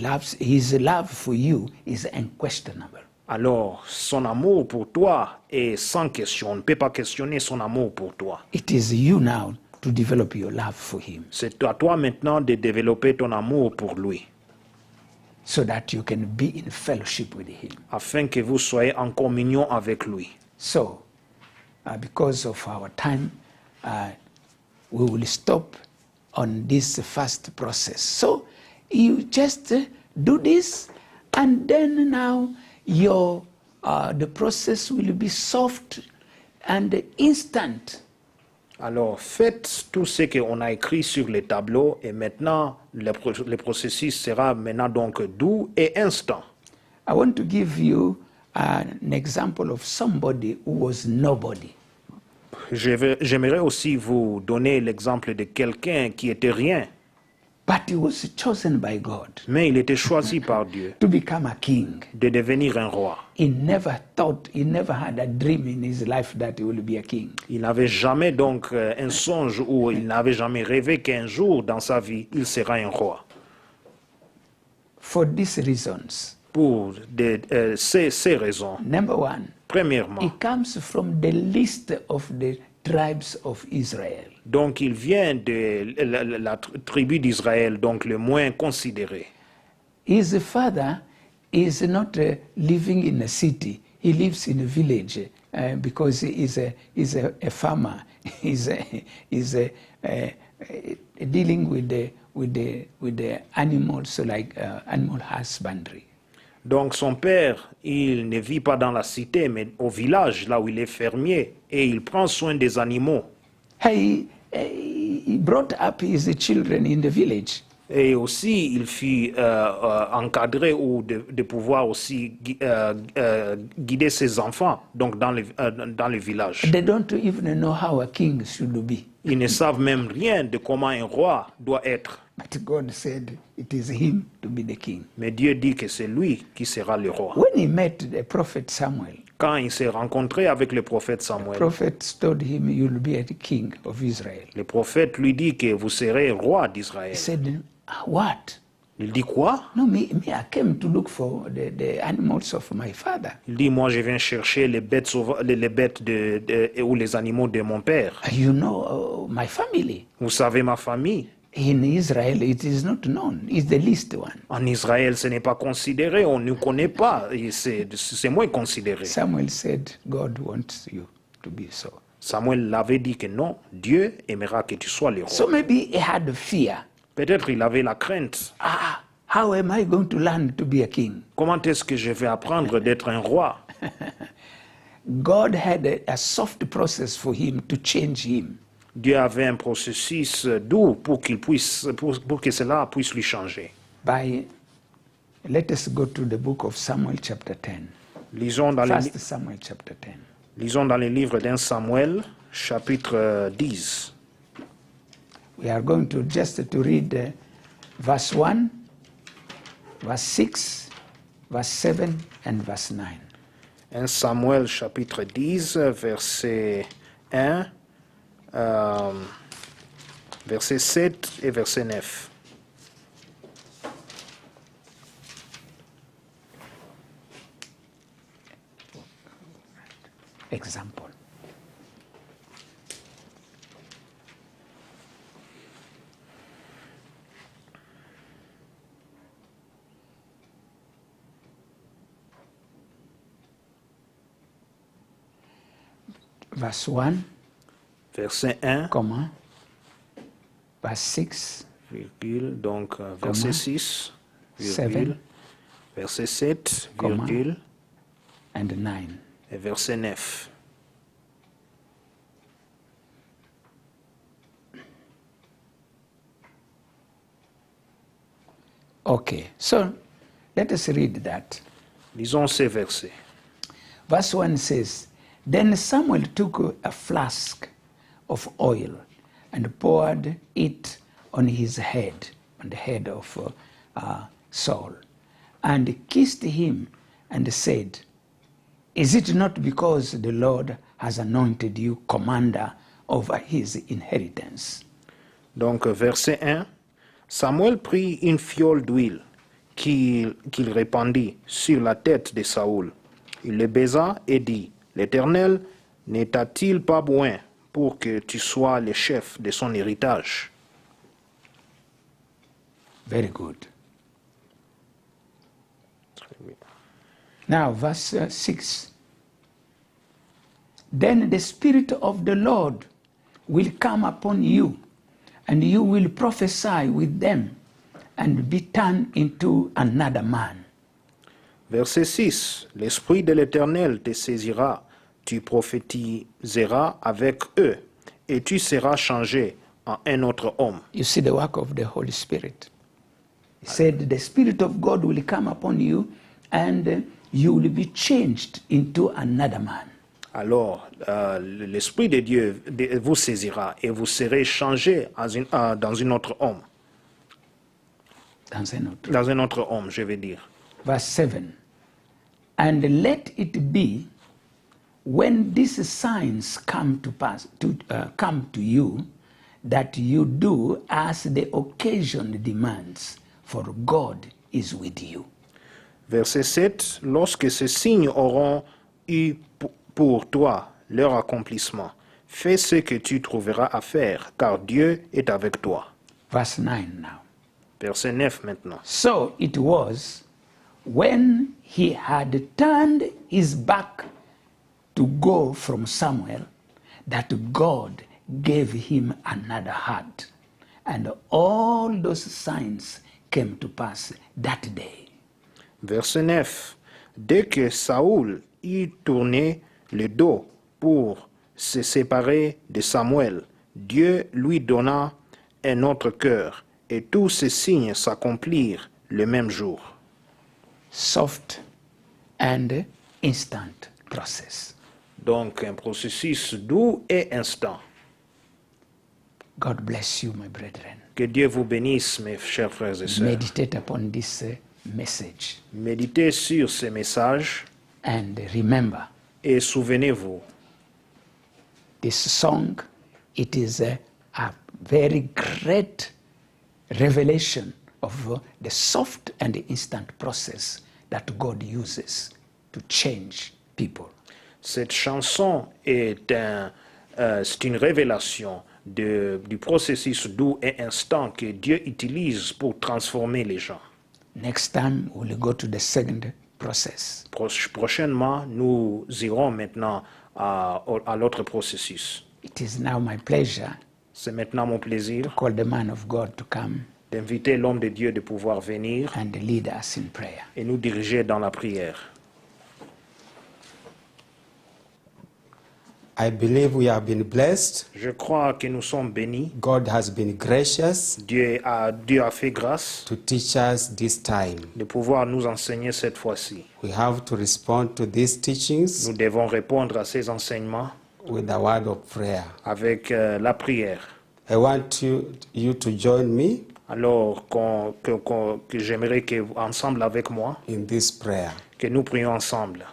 love for you is unquestionable. Alors, son amour pour toi est sans question. On ne peut pas questionner son amour pour toi. It is you now to develop your love for him, C'est à toi maintenant de développer ton amour pour lui, so that you can be in fellowship with him. afin que vous soyez en communion avec lui. So, because of our time, we will stop on this first process. So, you just do this, and then now the process will be soft and instant. Alors, faites tout ce qu'on a écrit sur les tableaux et maintenant, le processus sera maintenant donc doux et instant. I want to give you an example of somebody who was nobody. J'aimerais aussi vous donner l'exemple de quelqu'un qui était rien, But he was chosen by God mais il était choisi par Dieu to become a king. de devenir un roi. He never had a dream in his life that he will be a king. Il n'avait jamais donc un songe ou il n'avait jamais rêvé qu'un jour dans sa vie, il sera un roi. For these reasons, Pour ces raisons. number one, Premièrement, he comes from the list of the tribes of Israel. donc il vient de la tribu d'Israël, donc le moins considéré. His father is not living in a city. He lives in a village because he is a farmer. He's dealing with the animals, like animal husbandry. Donc son père, il ne vit pas dans la cité, mais au village, là où il est fermier, et il prend soin des animaux. He brought up his children in the village. Et aussi, il fut encadré ou de pouvoir aussi guider ses enfants, donc dans le village. They don't even know how a king should be. Ils ne savent même rien de comment un roi doit être. But God said it is him to be the king. Mais Dieu dit que c'est lui qui sera le roi. When he met the prophet Samuel, Quand il s'est rencontré avec le prophète the Samuel, prophet told him, "You'll be the king of Israel." le prophète lui dit que vous serez roi d'Israël. He said, "What? Il dit quoi? No, me I came to look for the animals of my father. Il dit, moi je viens chercher les bêtes, les bêtes ou les animaux de mon père. You know my family. Vous savez ma famille. In Israel, it is not known. It's the least one." En Israël, ce n'est pas considéré, on ne connaît pas, et c'est moins considéré. Samuel said, "God wants you to be so." Samuel l'avait dit que non, Dieu aimera que tu sois le roi. So maybe he had fear. Peut-être il avait la crainte. How am I going to learn to be a king? Comment est-ce que je vais apprendre d'être un roi? God had a soft process for him to change him. Dieu avait un processus doux pour que cela puisse lui changer. Let us go to the book of Samuel chapter 10. Lisons dans, First Samuel chapter 10. lisons dans le livre d'un Samuel, chapitre 10. We are going to just to read verse 1, verse 6, verse 7, and verse 9. 1 Samuel chapitre 10, verset 1, verset 7 et verset 9. Example. Verse 1, Verset 1, comma, verse 6, virgule, donc verset 6, virgule, 7, verset 7, comma, virgule, and 9. et verset 9. Okay, so let us read that. Lisons ces versets. Verse 1 says, Then Samuel took a flask of oil and poured it on his head, on the head of Saul, and kissed him and said, Is it not because the Lord has anointed you commander over his inheritance? Donc, verset 1. Samuel prit une fiole d'huile qu'il répandit sur la tête de Saoul. Il le baisa et dit, L'Éternel ne t'a-t-il pas point pour que tu sois le chef de son héritage? Very good. Now, verse 6. Then the Spirit of the Lord will come upon you, and you will prophesy with them, and be turned into another man. Verset 6. L'Esprit de l'Éternel te saisira, tu prophétiseras avec eux, et tu seras changé en un autre homme. You see the work of the Holy Spirit. He said, The Spirit of God will come upon you, and you will be changed into another man. Alors, l'Esprit de Dieu vous saisira et vous serez changé dans un autre homme. Dans un autre homme, je veux dire. Verse 7. And let it be, when these signs come to pass, come to you, that you do as the occasion demands, for God is with you. Verset 7. Lorsque ces signes auront eu pour toi leur accomplissement, fais ce que tu trouveras à faire, car Dieu est avec toi. Verse 9 now. Verset 9 maintenant. So it was, when he had turned his back to go from Samuel, that God gave him another heart. And all those signs came to pass that day. Verset 9. Dès que Saoul y tournait le dos pour se séparer de Samuel, Dieu lui donna un autre cœur, et tous ces signes s'accomplirent le même jour. Soft and instant process. Donc un processus doux et instant. God bless you, my brethren. Que Dieu vous bénisse, mes chers frères et sœurs. Meditate upon this message. Méditez sur ces messages And remember, et souvenez-vous, this song, it is a very great revelation of the soft and instant process that God uses to change people. cette chanson est une révélation du processus doux et instant que Dieu utilise pour transformer les gens. Next time, we'll go to the second process. Prochainement, nous irons maintenant à l'autre processus. It is now my pleasure C'est maintenant mon plaisir to call the man of God to come d'inviter l'homme de Dieu de pouvoir venir and lead us in prayer. et nous diriger dans la prière. I believe we have been blessed. Je crois que nous sommes bénis. God has been gracious Dieu a fait grâce to teach us this time. de pouvoir nous enseigner cette fois-ci. We have to respond to these teachings Nous devons répondre à ces enseignements with a word of prayer. avec la prière. I want you to join me Alors que j'aimerais que ensemble avec moi, in this prayer. que nous prions ensemble.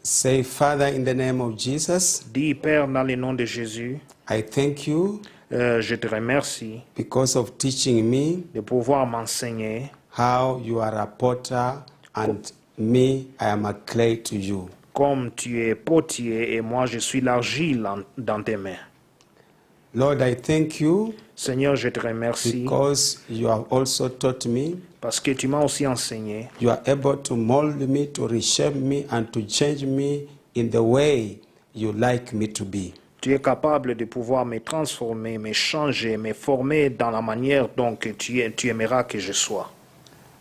Say, Father, in the name of Jesus, Dis, Père, dans le nom de Jésus, I thank you je te remercie because of teaching me de pouvoir m'enseigner how you are a potter and me, I am a clay to you. comme tu es potier et moi je suis l'argile dans tes mains. Lord, I thank you Seigneur, je te remercie because you have also taught me. parce que tu m'as aussi enseigné. You are able to mold me, to reshape me, and to change me in the way you like me to be. Tu es capable de pouvoir me transformer, me changer, me former dans la manière dont que tu aimeras que je sois.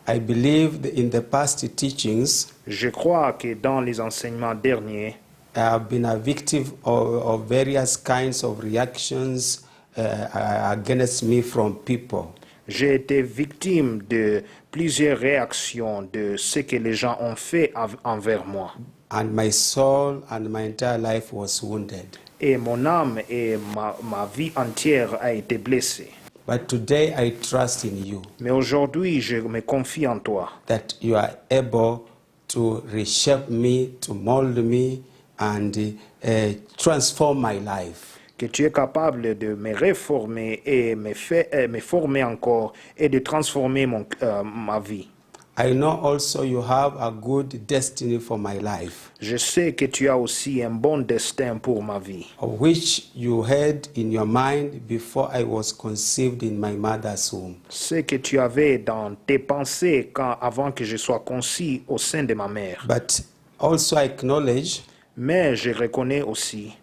I believe in the past teachings, Je crois que dans les enseignements derniers, I have been a victim of various kinds of reactions against me from people. j'ai été victime de plusieurs réactions de ce que les gens ont fait envers moi. And my soul and my entire life was wounded. Et mon âme et ma vie entière a été blessée. But today I trust in you Mais aujourd'hui, je me confie en toi, that you are able to reshape me, to mold me, and transform my life. que tu es capable de me réformer et me former encore et de transformer ma vie. I know also you have a good destiny for my life, Je sais que tu as aussi un bon destin pour ma vie, of which you had in your mind before I was conceived in my mother's womb. ce que tu avais dans tes pensées avant que je sois conçu au sein de ma mère. But also I acknowledge Mais je reconnais aussi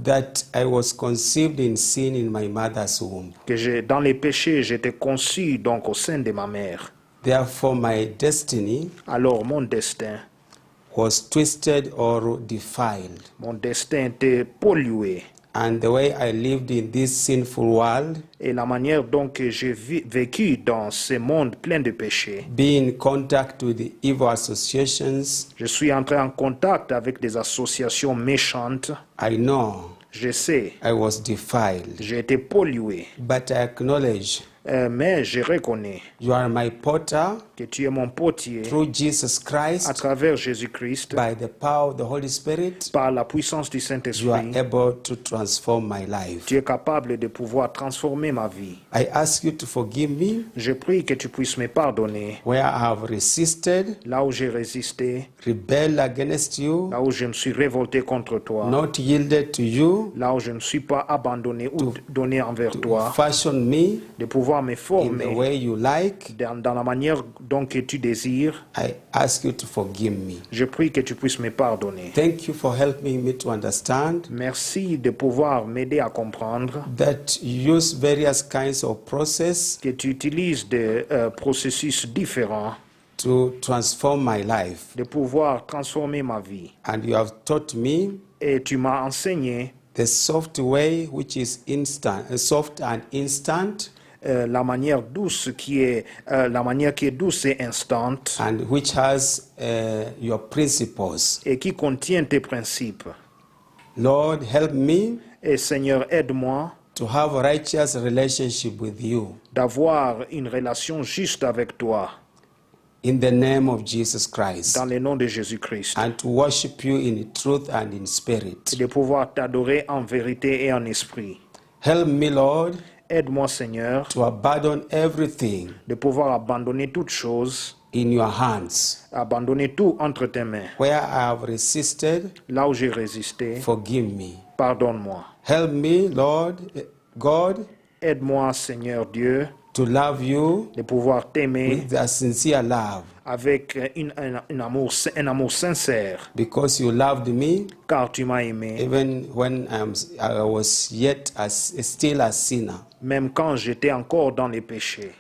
that I was conceived in sin in my mother's womb. que dans les péchés, j'étais conçu donc au sein de ma mère. Therefore, my destiny Alors mon destin twisted or defiled. Mon destin était pollué. And the way I lived in this sinful world, Et la manière dont que j'ai vécu dans ce monde plein de péchés, being in contact with the evil associations, je suis entré en contact avec des associations méchantes. I know Je sais, I was defiled. j'ai été pollué. But I acknowledge Mais je reconnais you are my potter que tu es mon potier through Jesus à Christ, travers Jésus-Christ, by the power of the Holy Spirit. par la puissance du You are Saint-Esprit. able to transform my life. Tu es capable de pouvoir transformer ma vie. I ask you to forgive me Je prie que tu puisses me pardonner where I have resisted, là où j'ai résisté, rebelled against you, là où je me suis révolté contre toi, not yielded to you, là où je ne suis pas abandonné ou donné envers toi, fashion me de pouvoir me in the former way you like. dans la manière dont que tu désires. I ask you to forgive me. Je prie que tu puisses me pardonner. Thank you for helping me to understand Merci de pouvoir m'aider à comprendre that you use various kinds of process que tu utilises des processus différents to transform my life. de pouvoir transformer ma vie. And you have taught me Et tu m'as enseigné the soft way which is instant, soft and instant, la manière douce qui est douce et instante and which has your principles. et qui contient tes principes. Lord, help me Et Seigneur, aide-moi to have a righteous relationship with you. d'avoir une relation juste avec toi In the name of Jesus Christ. dans le nom de Jésus-Christ And to worship you in truth and in et spirit. de pouvoir t'adorer en vérité et en esprit. Help me, Lord, Aide-moi, Seigneur, to abandon everything de pouvoir abandonner toutes choses, in your hands. abandonner tout entre tes mains. Where I have resisted, Là où j'ai résisté, forgive me. pardonne-moi. Help me, Lord God, Aide-moi, Seigneur Dieu, to love you de pouvoir t'aimer with a sincere love, avec un amour sincère, because you loved me car tu m'as aimé, even when I was yet still a sinner. même quand j'étais encore dans les péchés.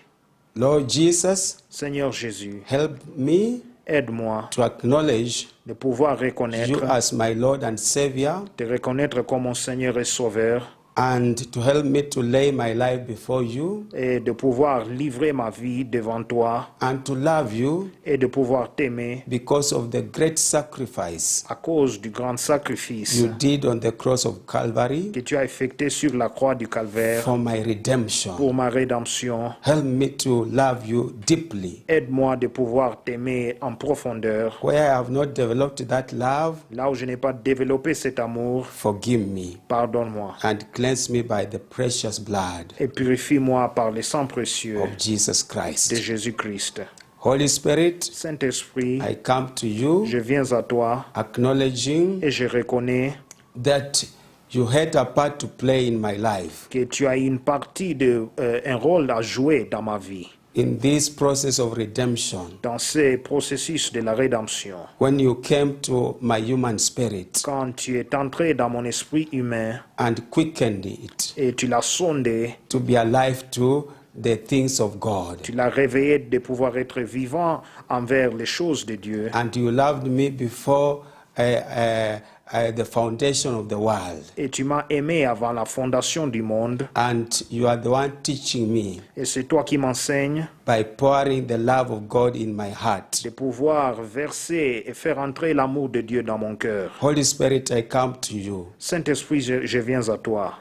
Lord Jesus, Seigneur Jésus, help me aide-moi to acknowledge de pouvoir you reconnaître, as my Lord and Savior, te reconnaître comme mon Seigneur et Sauveur, and to help me to lay my life before you et de pouvoir livrer ma vie devant toi and to love you et de pouvoir t'aimer because of the great sacrifice à cause du grand sacrifice you did on the cross of Calvary que tu as effectué sur la croix du Calvaire for my redemption. pour ma rédemption. Help me to love you deeply. Aide-moi de pouvoir t'aimer en profondeur. Where I have not developed that love, Là où je n'ai pas développé cet amour, forgive me pardonne-moi and cleanse me by the precious blood et purifie-moi par le sang précieux of Jesus de Christ. Jésus-Christ. Holy Spirit, Saint-Esprit, I come to you je viens à toi acknowledging et je reconnais that you had a part to play in my life. que tu as une partie un rôle à jouer dans ma vie, In this process of redemption, dans ce processus de la rédemption. when you came to my human spirit Quand tu es entré dans mon esprit humain and quickened it et tu l'as sondé, to be alive to the things of God, tu l'as réveillé de pouvoir être vivant envers les choses de Dieu. and you loved me before the foundation of the world, Et tu m'as aimé avant la fondation du monde. and you are the one teaching me Et c'est toi qui m'enseignes by pouring the love of God in my heart. de pouvoir verser et faire entrer l'amour de Dieu dans mon cœur. Holy Spirit, I come to you. Saint-Esprit, je viens à toi.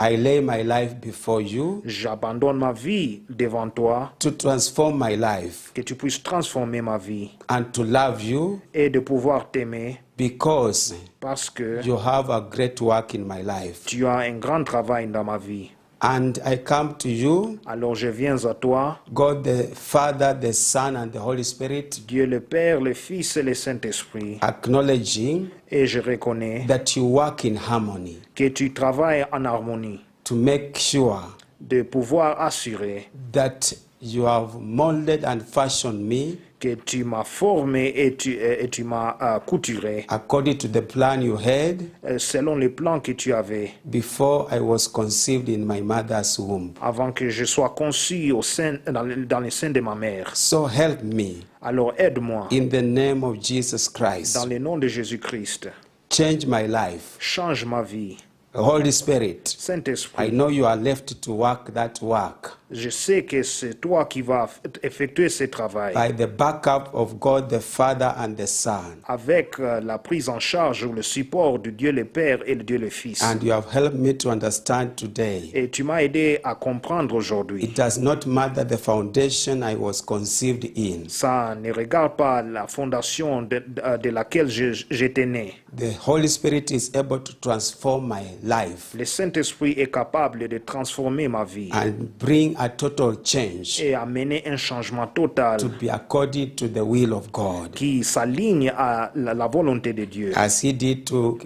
I lay my life before you J'abandonne ma vie devant toi, to transform my life que tu puisses transformer ma vie and to love you et de pouvoir t'aimer because parce que you have a great work in my life. tu as un grand travail dans ma vie. And I come to you, Alors je viens à toi, God the Father, the Son, and the Holy Spirit, Dieu le Père, le Fils et le Saint-Esprit, acknowledging et je reconnais that you work in harmony que tu travailles en harmonie, to make sure de pouvoir assurer that you have molded and fashioned me que tu m'as formé et tu m'as couturé according to the plan you had selon les plans que tu avais before I was conceived in my mother's womb. avant que je sois conçu dans le sein de ma mère. So help me Alors aide-moi in the name of Jesus dans Christ. le nom de Jésus-Christ. Change my life. Change ma vie. Holy Spirit, I Saint-Esprit, know you are left to work that work je sais que c'est toi qui vas effectuer ce travail by the backup of God the Father and the Son. avec la prise en charge ou le support de Dieu le Père et de Dieu le Fils. And you have helped me to understand today. Et tu m'as aidé à comprendre aujourd'hui. It does not matter the foundation I was conceived in. Ça ne regarde pas la fondation de laquelle j'étais né. The Holy Spirit is able to transform my life Le Saint-Esprit est capable de transformer ma vie and bring a total change et amener un changement total to be according to the will of God, qui s'aligne à la volonté de Dieu. as he did to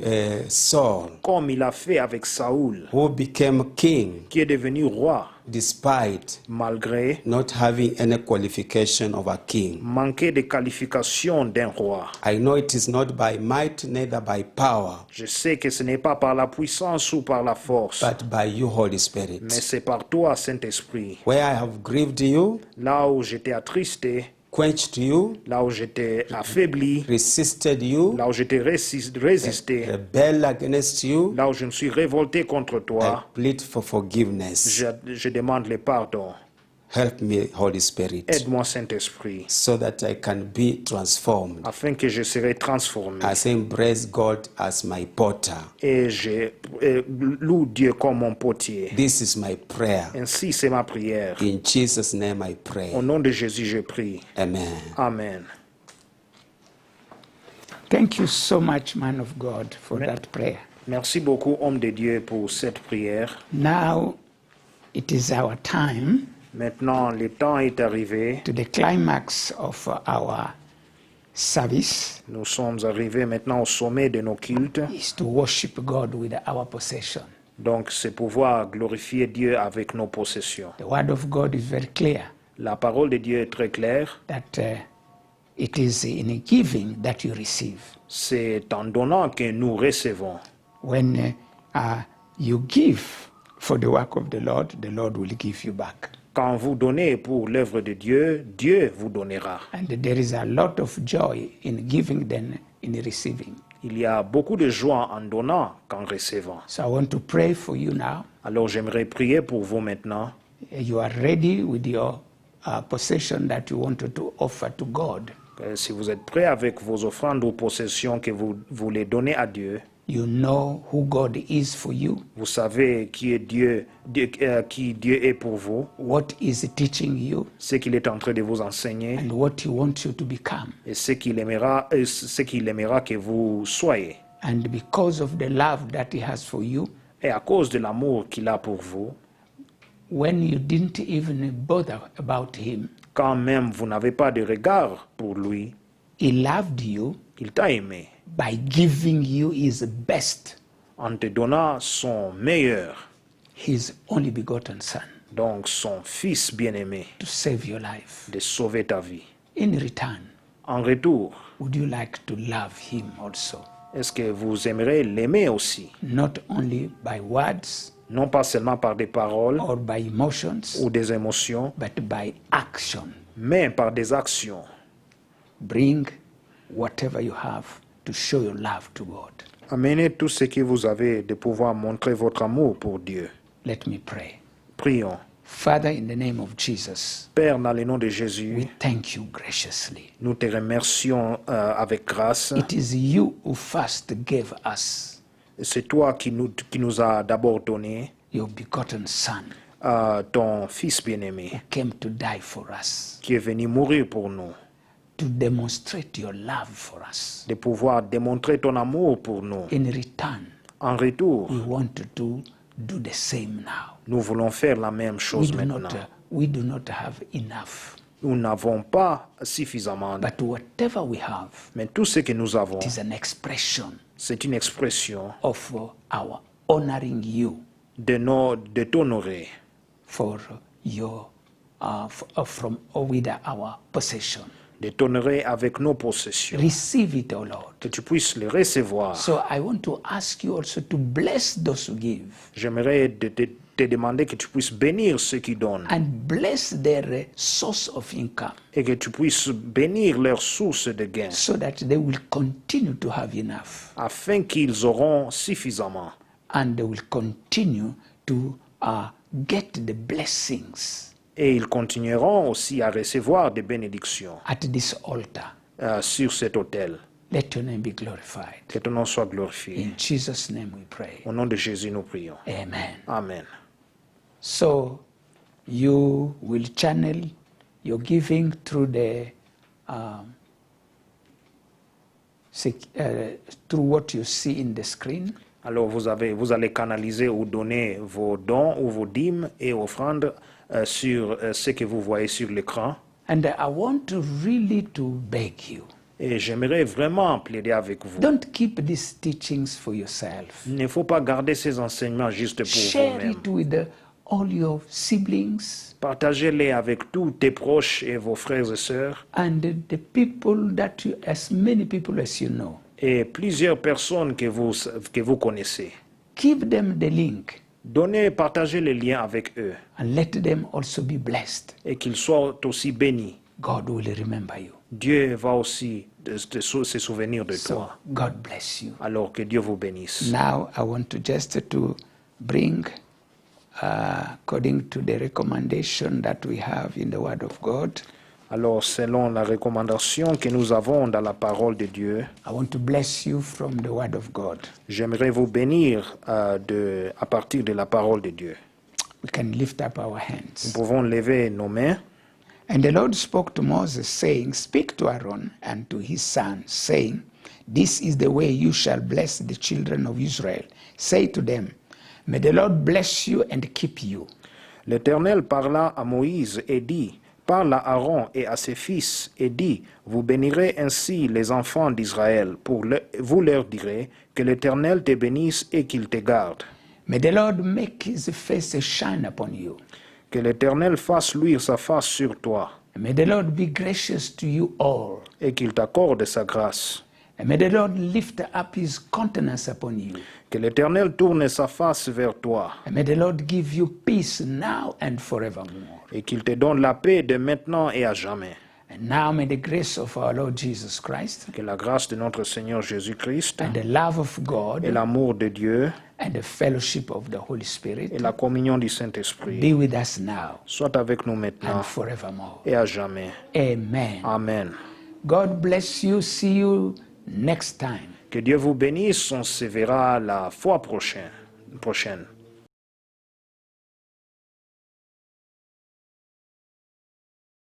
Saul, Comme il a fait avec Saoul, who became king qui est devenu roi despite malgré not having any qualification of a king. manquer de qualifications d'un roi. I know it is not by might, neither by power, Je sais que ce n'est pas par la puissance ou par la force, but by you, Holy mais Spirit. c'est par toi, Saint-Esprit. Where I have grieved you, Là où j'étais attristé, quenched you, là où j'étais affaibli, resisted you, là où j'étais résisté, rebelled against you, là où je me suis révolté contre I toi, plead for forgiveness. je demande le pardon. Help me, Holy Spirit, Aide-moi, Saint-Esprit, so that I can be transformed afin que je serai transformé. as I embrace God as my potter. Et je loue Dieu comme mon potier. This is my prayer. Ainsi, c'est ma prière. In Jesus' name I pray. Au nom de Jésus, je prie. Amen. Amen. Thank you so much, man of God, for that prayer. Merci beaucoup, homme de Dieu, pour cette prière. Now it is our time Maintenant, le temps est arrivé. to the climax of our service Nous sommes arrivés maintenant au sommet de nos cultes. is to worship God with our possession. Donc, c'est pouvoir glorifier Dieu avec nos possessions. The word of God is very clear La parole de Dieu est très claire. that it is in giving that you receive. C'est en donnant que nous recevons. When you give for the work of the Lord will give you back. Quand vous donnez pour l'œuvre de Dieu, Dieu vous donnera. And there is a lot of joy in giving than in receiving. Il y a beaucoup de joie en donnant qu'en recevant. So I want to pray for you now. Alors j'aimerais prier pour vous maintenant. You are ready with your possession that you wanted to offer to God. Si vous êtes prêts avec vos offrandes ou possessions que vous voulez donner à Dieu, You know who God is for you, vous savez qui est Dieu, qui Dieu est pour vous, what is he teaching you, ce qu'il est en train de vous enseigner and what he wants you to become. et ce qu'il aimera que vous soyez. And because of the love that he has for you, Et à cause de l'amour qu'il a pour vous, when you didn't even bother about him, quand même vous n'avez pas de regard pour lui, he loved you il t'a aimé by giving you his best, en te donnant son meilleur, his only begotten son, donc son fils bien-aimé, to save your life. de sauver ta vie. In return, En retour, would you like to love him also? est-ce que vous aimerez l'aimer aussi? Not only by words Non pas seulement par des paroles or by emotions, ou des émotions, but by action. mais par des actions. Bring whatever you have to show your love to God. Amenez tout ce que vous avez de pouvoir montrer votre amour pour Dieu. Let me pray. Prions. Father, in the name of Jesus, Père, dans le nom de Jésus, we thank you graciously. nous te remercions avec grâce. It is you who first gave us C'est toi qui nous a d'abord donné your begotten Son, ton Fils bien-aimé, who came to die for us, qui est venu mourir pour nous, to demonstrate your love for us. de pouvoir démontrer ton amour pour nous. In return, En retour, we want to do the same now. nous voulons faire la même chose maintenant. We do not have enough, Nous n'avons pas suffisamment, but whatever we have, mais tout ce que nous avons, it is an expression c'est une expression of our honoring you de t'honorer for your from with our possession. de t'honorer avec nos possessions, Receive it, O Lord. que tu puisses les recevoir. So I want to ask you also to bless those who give J'aimerais te demander que tu puisses bénir ceux qui donnent and bless their source of income et que tu puisses bénir leur source de gain so that they will continue to have enough afin qu'ils auront suffisamment and they will continue to get the blessings et ils continueront aussi à recevoir des bénédictions at this altar. sur cet autel. Let your name be glorified. Que ton nom soit glorifié. In Jesus' name we pray. Au nom de Jésus, nous prions. Amen. Amen. So you will channel your giving through the through what you see in the screen. Alors vous allez canaliser ou donner vos dons ou vos dîmes et offrandes sur ce que vous voyez sur l'écran. And I want to really to beg you. Et j'aimerais vraiment plaider avec vous. Don't keep these teachings for yourself. Il ne faut pas garder ces enseignements juste pour Share vous-même. it with all your siblings Partagez-les avec tous tes proches et vos frères et sœurs and the people that you, as many people as you know. et plusieurs personnes que vous connaissez. Give them the link Partagez les liens avec eux and let them also be blessed. et qu'ils soient aussi bénis. God will remember you. Dieu va aussi se souvenir de So toi. God bless you. Alors que Dieu vous bénisse. Now I want to just to bring, according to the recommendation that we have in the Word of God, Alors, selon la recommandation que nous avons dans la parole de Dieu, I want to bless you from the Word of God. j'aimerais vous bénir à partir de la parole de Dieu. We can lift up our Nous hands. pouvons lever nos mains. And the Lord spoke to Moses, saying, Speak to Aaron and to his sons, saying, This is the way you shall bless the children of Israel. Say to them, May the Lord bless you and keep you. L'Éternel parla à Moïse et dit, Parle à Aaron et à ses fils et dit, Vous bénirez ainsi les enfants d'Israël. Vous leur direz, Que l'Éternel te bénisse et qu'il te garde. May the Lord make his face shine upon you. Que l'Éternel fasse luire sa face sur toi And may the Lord be gracious to you all. et qu'il t'accorde sa grâce. And may the Lord lift up his countenance upon you. Que l'Éternel tourne sa face vers toi And may the Lord give you peace now and forevermore. et qu'il te donne la paix de maintenant et à jamais. And now may the grace of our Lord Jesus Christ Que la grâce de notre Seigneur Jésus-Christ and the love of et God l'amour de Dieu and the fellowship of the Holy et Spirit la communion du be Saint-Esprit with us now soient avec nous maintenant and forevermore. et à jamais. Amen. Amen. God bless you. See you next time. Que Dieu vous bénisse. On se verra la fois prochaine.